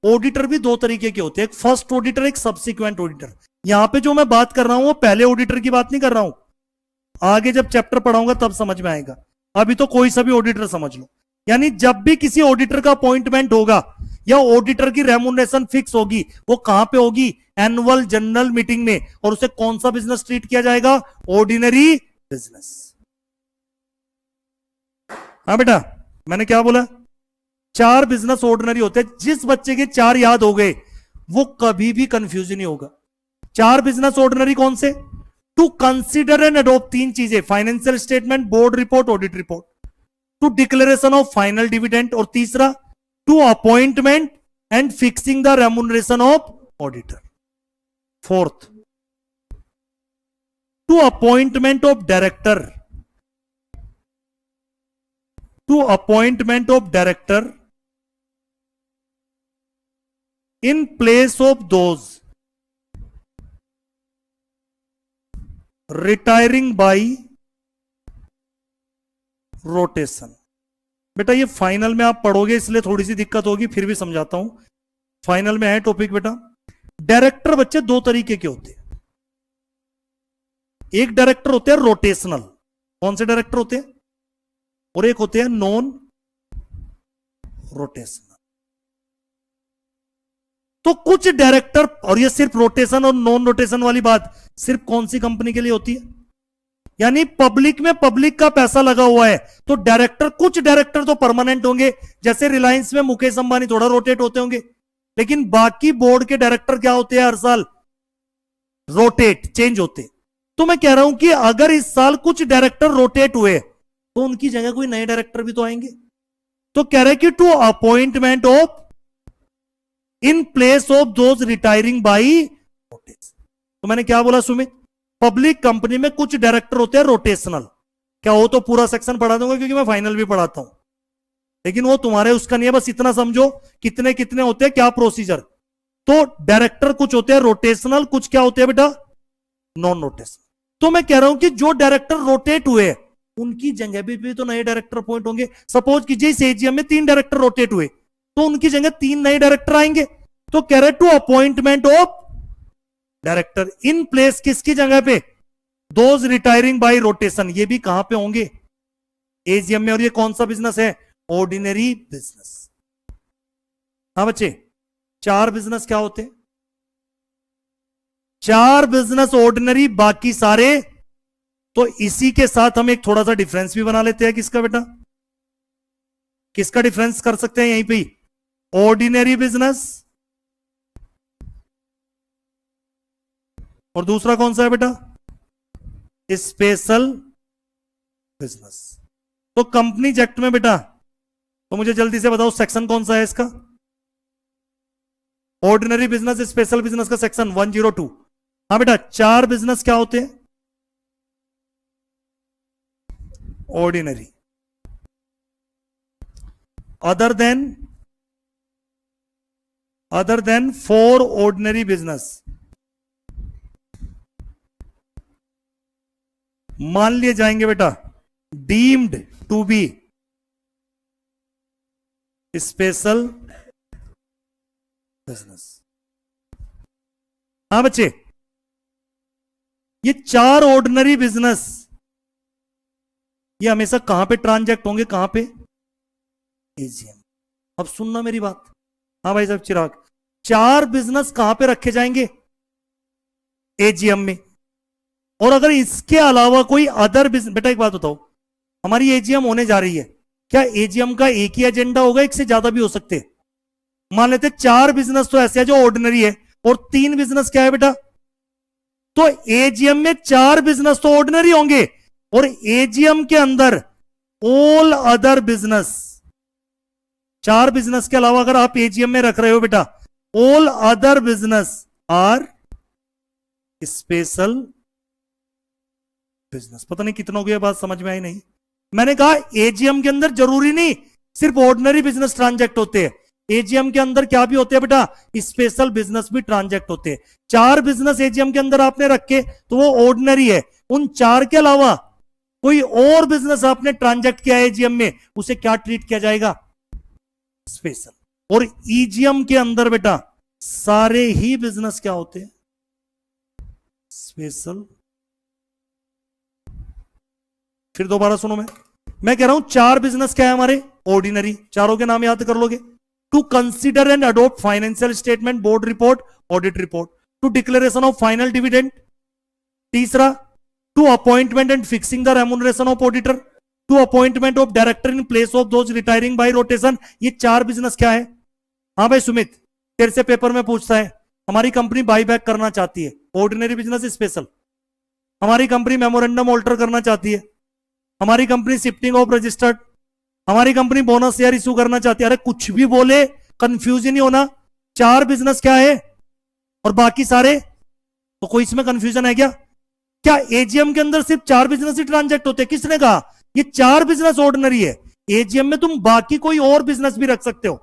ऑडिटर भी दो तरीके के होते हैं, एक फर्स्ट ऑडिटर, एक सब्सिक्वेंट ऑडिटर। यहां पे जो मैं बात कर रहा हूं वो पहले ऑडिटर की बात नहीं कर रहा हूं, आगे जब चैप्टर पढ़ाऊंगा तब समझ में आएगा। अभी तो कोई सा भी ऑडिटर समझ लो। यानी जब भी किसी ऑडिटर का अपॉइंटमेंट होगा या ऑडिटर की रेमुनरेशन फिक्स होगी, वो कहां पे होगी? एनुअल जनरल मीटिंग में। और उसे कौन सा बिजनेस ट्रीट किया जाएगा? Ordinary business. हाँ बेटा मैंने क्या बोला? चार बिजनेस ऑर्डिनरी होते हैं। जिस बच्चे के चार याद हो गए वो कभी भी कंफ्यूज नहीं होगा। चार बिजनेस ऑर्डिनरी कौन से? टू कंसीडर एंड अडॉप्ट, तीन चीजें, financial statement, board report, audit report. To declaration of final dividend, और तीसरा to appointment and fixing the remuneration of auditor. Fourth to appointment of director, to appointment of director in place of those retiring by rotation। बेटा ये final में आप पढ़ोगे इसलिए थोड़ी सी दिक्कत होगी, फिर भी समझाता हूं, फाइनल में है टॉपिक बेटा। डायरेक्टर बच्चे दो तरीके के होते हैं। एक डायरेक्टर होते हैं रोटेशनल, कौन से डायरेक्टर होते हैं? और एक होते हैं नॉन रोटेशनल। तो कुछ डायरेक्टर, और ये सिर्फ रोटेशन और नॉन रोटेशन वाली बात सिर्फ कौन सी कंपनी के लिए होती है? यानी पब्लिक में पब्लिक का पैसा लगा हुआ है तो डायरेक्टर, कुछ डायरेक्टर तो परमानेंट होंगे, जैसे रिलायंस में मुकेश अंबानी थोड़ा रोटेट होते होंगे, लेकिन बाकी बोर्ड के डायरेक्टर क्या होते हैं? हर साल रोटेट, चेंज होते। तो मैं कह रहा हूं कि अगर इस साल कुछ डायरेक्टर रोटेट हुए तो उनकी जगह कोई नए डायरेक्टर भी तो आएंगे। तो कह रहे कि to appointment of in place of those retiring by notice. तो मैंने क्या बोला सुमित? पब्लिक कंपनी में कुछ डायरेक्टर होते हैं रोटेशनल। क्या हो तो पूरा सेक्शन पढ़ा दूंगा क्योंकि मैं फाइनल भी पढ़ाता हूं, लेकिन वो तुम्हारे उसका नहीं है, बस इतना समझो कितने कितने होते हैं, क्या प्रोसीजर। तो डायरेक्टर कुछ होते हैं रोटेशनल, कुछ क्या होते हैं बेटा? Non rotational. तो मैं कह रहा हूं कि जो डायरेक्टर रोटेट हुए उनकी जगह भी तो नए डायरेक्टर अपॉइंट होंगे। सपोज कीजिए इस एजीएम में 3 डायरेक्टर रोटेट हुए तो उनकी जगह 3 नए डायरेक्टर आएंगे। तो कह रहे to appointment of director in place, किसकी जगह पे? Those retiring by rotation. ये भी कहां पे होंगे? एजीएम में। और ये कौन सा बिजनेस है? Ordinary business. हाँ बच्चे, 4 बिजनेस क्या होते हैं? 4 बिजनेस ऑर्डिनरी, बाकी सारे। तो इसी के साथ हम एक थोड़ा सा डिफरेंस भी बना लेते हैं। किसका बेटा? किसका डिफरेंस कर सकते हैं यहीं पे? ऑर्डिनरी बिजनेस, और दूसरा कौन सा है बेटा? Special business. तो कंपनीज एक्ट में बेटा, तो मुझे जल्दी से बताओ सेक्शन कौन सा है इसका? ऑर्डिनरी बिजनेस स्पेशल बिजनेस का सेक्शन 102। हाँ बेटा, 4 बिजनेस क्या होते हैं? Ordinary, other than 4 ordinary business. मान लिए जाएंगे बेटा deemed to be special business. हाँ बच्चे, ये 4 ऑर्डिनरी बिजनेस ये हमेशा कहां पे ट्रांजैक्ट होंगे? कहां पे? एजीएम। अब सुनना मेरी बात। हाँ भाई साहब चिराग, 4 बिजनेस कहां पे रखे जाएंगे? एजीएम में। और अगर इसके अलावा कोई अदर बिजनेस, बेटा एक बात बताओ, हमारी एजीएम होने जा रही है, क्या एजीएम का एक ही एजेंडा होगा, एक से ज्यादा भी हो सकते? मान लेते 4 बिजनेस तो ऐसे है जो ऑर्डिनरी है, और 3 बिजनेस क्या है बेटा? तो एजीएम में 4 बिजनेस तो ऑर्डिनरी होंगे, और एजीएम के अंदर ऑल अदर बिजनेस, 4 बिजनेस के अलावा अगर आप एजीएम में रख रहे हो बेटा, all other business are special business. पता नहीं कितनों की बात समझ में आई नहीं? मैंने कहा एजीएम के अंदर जरूरी नहीं सिर्फ ऑर्डिनरी बिजनेस ट्रांजैक्ट होते हैं, एजीएम के अंदर क्या भी होते हैं बेटा? स्पेशल बिजनेस भी ट्रांजैक्ट होते हैं। 4 बिजनेस एजीएम के अंदर आपने रखे तो वो ऑर्डिनरी है, उन 4 के अलावा कोई और बिजनेस आपने ट्रांजैक्ट किया एजीएम में, उसे क्या ट्रीट किया जाएगा? स्पेशल। और ईजीएम के अंदर बेटा सारे ही बिजनेस क्या होते हैं? स्पेशल। फिर दोबारा सुनो, मैं कह रहा हूं 4 बिजनेस क्या है हमारे? ऑर्डिनरी। चारों के नाम याद कर लोगे। To consider and adopt financial statement, board report, audit report, to declaration of final dividend. तीसरा, to appointment and fixing the remuneration of auditor, to appointment of director in place of those retiring by rotation. ये 4 business क्या है? हाँ भाई सुमित, तेरे से paper में पूछता है, हमारी कंपनी बाई बैक करना चाहती है, ऑर्डिनरी बिजनेस स्पेशल। हमारी कंपनी मेमोरेंडम ऑल्टर करना चाहती है, हमारी कंपनी शिफ्टिंग ऑफ रजिस्टर्ड, हमारी कंपनी बोनस शेयर इशू करना चाहती है। अरे कुछ भी बोले, कंफ्यूज नहीं होना। 4 बिजनेस क्या है और बाकी सारे? तो कोई इसमें कंफ्यूजन है क्या? क्या एजीएम के अंदर सिर्फ 4 बिजनेस ही ट्रांजैक्ट होते हैं? किसने कहा? ये 4 बिजनेस ऑर्डिनरी है। एजीएम में तुम बाकी कोई और बिजनेस भी रख सकते हो,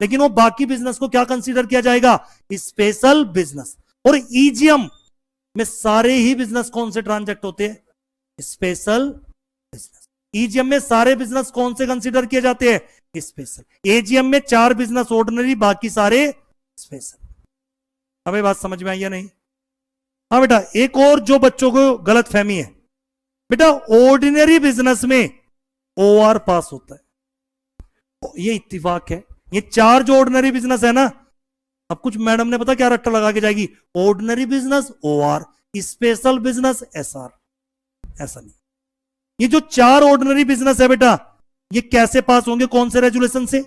लेकिन वो बाकी बिजनेस को क्या कंसीडर किया जाएगा? Special business. और ईजीएम में सारे ही बिजनेस कौन से ट्रांजैक्ट होते हैं? Special business. ईजीएम में सारे बिजनेस कौन से कंसीडर किए जाते हैं? स्पेशल। एजीएम में 4 बिजनेस ऑर्डिनरी, बाकी सारे स्पेशल। हमें बात समझ में आई या नहीं? हाँ बेटा, एक और जो बच्चों को गलत फहमी है बेटा, ऑर्डिनरी बिजनेस में ओआर पास होता है, ये इत्तिफाक है। ये 4 जो ऑर्डिनरी बिजनेस है ना, अब कुछ मैडम ने पता क्या रट्टा लगा के जाएगी, ordinary business OR, special business SR. ऐसा नहीं। ये जो 4 ऑर्डिनरी बिजनेस है बेटा, ये कैसे पास होंगे? कौन से रेजुलेशन से?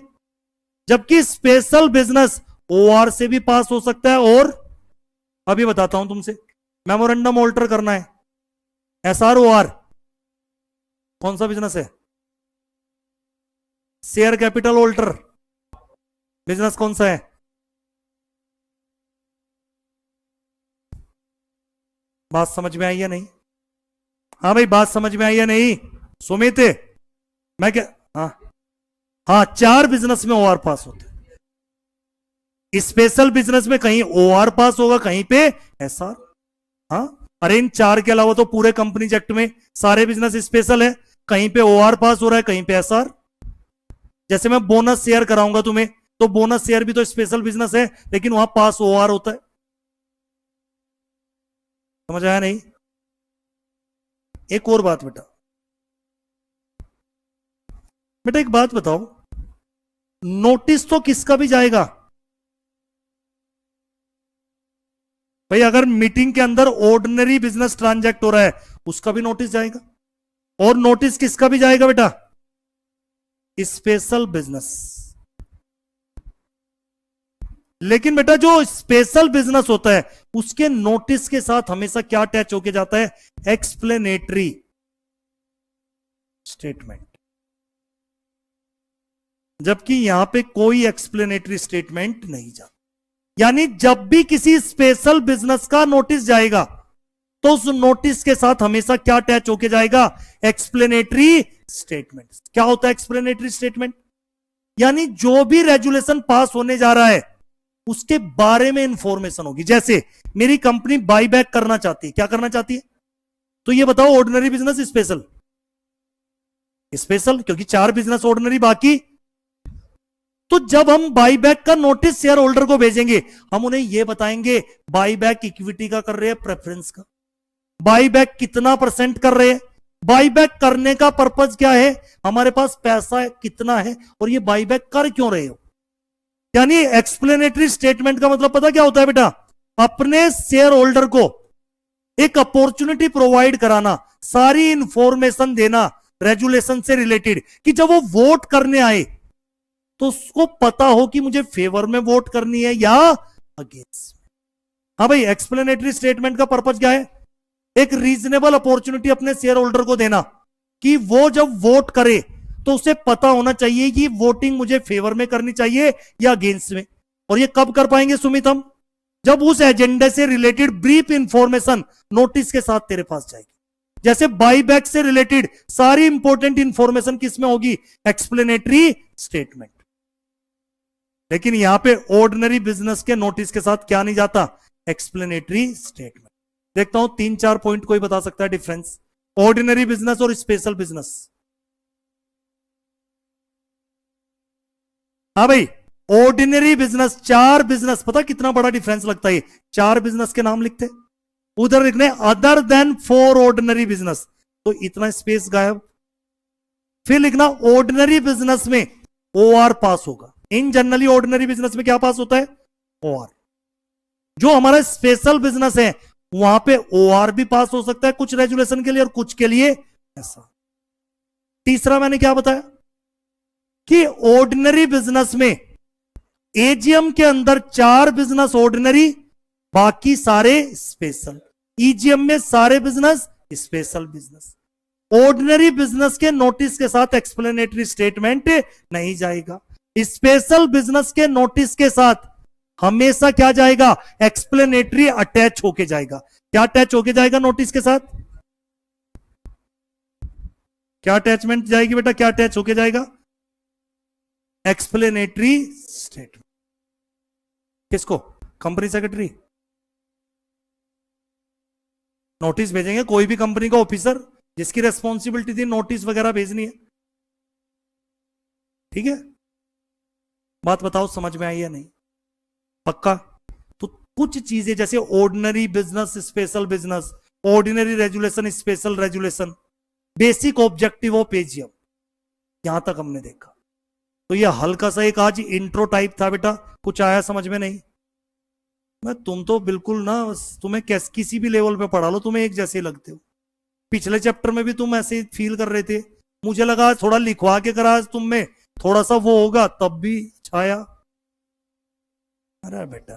जबकि स्पेशल बिजनेस ओआर से भी पास हो सकता है। और अभी बताता हूं तुमसे, मेमोरेंडम ऑल्टर करना है, एसआर ओआर, कौन सा बिजनेस है? शेयर कैपिटल ऑल्टर बिजनेस कौन सा है? बात समझ में आई या नहीं? हाँ भाई, बात समझ में आई या नहीं? सुमित, मैं क्या, हाँ 4 बिजनेस में ओआर पास होते हैं। स्पेशल बिजनेस में कहीं ओआर पास होगा, कहीं पे एसआर। हाँ, अरे इन 4 के अलावा तो पूरे कंपनी एक्ट में सारे बिजनेस स्पेशल है, कहीं पे ओआर पास हो रहा है, कहीं पे एसआर। जैसे मैं बोनस शेयर कराऊंगा तुम्हें, तो बोनस शेयर भी तो स्पेशल बिजनेस है, लेकिन वहां पास ओआर होता है। समझ आया नहीं? एक और बात बेटा, एक बात बताओ, नोटिस तो किसका भी जाएगा भाई? अगर मीटिंग के अंदर ऑर्डिनरी बिजनेस ट्रांजैक्ट हो रहा है, उसका भी नोटिस जाएगा। और नोटिस किसका भी जाएगा बेटा? Special business. लेकिन बेटा जो स्पेशल बिजनेस होता है, उसके नोटिस के साथ हमेशा क्या अटैच होके जाता है? Explanatory statement. जबकि यहां पे कोई एक्सप्लेनेटरी स्टेटमेंट नहीं जाता। यानी जब भी किसी स्पेशल बिजनेस का नोटिस जाएगा, तो उस नोटिस के साथ हमेशा क्या अटैच होके जाएगा? Explanatory statement. क्या होता है एक्सप्लेनेटरी स्टेटमेंट? यानी जो भी रेजुलेशन पास होने जा रहा है, उसके बारे में इंफॉर्मेशन होगी। जैसे मेरी कंपनी बाई बैक करना चाहती है, क्या करना चाहती है? तो ये बताओ, ऑर्डिनरी बिजनेस स्पेशल? स्पेशल, क्योंकि 4 बिजनेस ऑर्डिनरी, बाकी। तो जब हम बाई बैक का नोटिस शेयर होल्डर को भेजेंगे, हम उन्हें यह बताएंगे बाई बैक इक्विटी का कर रहे हैं, प्रेफरेंस का, बाई बैक कितना % कर रहे हैं, बाईबैक करने का पर्पज क्या है? हमारे पास पैसा कितना है और ये बाईबैक कर क्यों रहे हो? यानी एक्सप्लेनेटरी स्टेटमेंट का मतलब पता क्या होता है बेटा? अपने शेयर होल्डर को एक अपॉर्चुनिटी प्रोवाइड कराना, सारी इंफॉर्मेशन देना रेजुलेशन से रिलेटेड, कि जब वो वोट करने आए तो उसको पता हो कि मुझे फेवर में वोट करनी है या अगेंस्ट। हाँ भाई, एक्सप्लेनेटरी स्टेटमेंट का पर्पज क्या है? एक रीजनेबल अपॉर्चुनिटी अपने शेयर होल्डर को देना कि वो जब वोट करे तो उसे पता होना चाहिए कि वोटिंग मुझे फेवर में करनी चाहिए या अगेंस्ट में। और ये कब कर पाएंगे सुमित हम? जब उस एजेंडे से रिलेटेड ब्रीफ इंफॉर्मेशन नोटिस के साथ तेरे पास जाएगी। जैसे बाईबैक से रिलेटेड सारी इंपॉर्टेंट इंफॉर्मेशन किसमें होगी? Explanatory statement. लेकिन यहां पे ऑर्डिनरी बिजनेस के नोटिस के साथ क्या नहीं जाता? Explanatory statement. देखता हूं 3-4 पॉइंट कोई बता सकता है डिफरेंस ऑर्डिनरी बिजनेस और स्पेशल बिजनेस। हाँ भाई, ऑर्डिनरी बिजनेस, 4 बिजनेस, पता कितना बड़ा डिफरेंस लगता है? 4 बिजनेस के नाम लिखते, उधर लिखने अदर देन 4 ऑर्डिनरी बिजनेस, तो इतना स्पेस गायब। फिर लिखना ऑर्डिनरी बिजनेस में ओआर पास होगा। इन जनरली ऑर्डिनरी बिजनेस में क्या पास होता है? ओआर। जो हमारा स्पेशल बिजनेस है वहां पे ओआर भी पास हो सकता है कुछ रेजुलेशन के लिए और कुछ के लिए ऐसा। तीसरा मैंने क्या बताया कि ऑर्डिनरी बिजनेस में एजीएम के अंदर 4 बिजनेस ऑर्डिनरी, बाकी सारे स्पेशल। ईजीएम में सारे business special business. Ordinary business के नोटिस के साथ एक्सप्लेनेटरी स्टेटमेंट नहीं जाएगा। स्पेशल बिजनेस के नोटिस के साथ हमेशा क्या जाएगा? एक्सप्लेनेटरी अटैच होके जाएगा। क्या अटैच होके जाएगा नोटिस के साथ? क्या अटैचमेंट जाएगी बेटा? क्या अटैच होके जाएगा? Explanatory statement. किसको? कंपनी सेक्रेटरी नोटिस भेजेंगे, कोई भी कंपनी का ऑफिसर जिसकी रेस्पॉन्सिबिलिटी थी नोटिस वगैरह भेजनी है। ठीक है, बात बताओ समझ में आई या नहीं? पक्का? तो कुछ चीजें जैसे ordinary business, special business, ordinary resolution, special resolution, basic objective of AGM, यहां तक हमने देखा। तो ये हल्का सा एक आज इंट्रो टाइप था बेटा, कुछ आया समझ में नहीं? मैं तुम तो बिल्कुल ना, तुम्हें किसी भी लेवल पे पढ़ा लो तुम्हें एक जैसे लगते हो। पिछले चैप्टर में भी तुम ऐसे फील कर रहे थे, मुझे लगा थोड़ा लिखवा के करा तुम में थोड़ा सा वो होगा तब भी छाया। अरे बेटा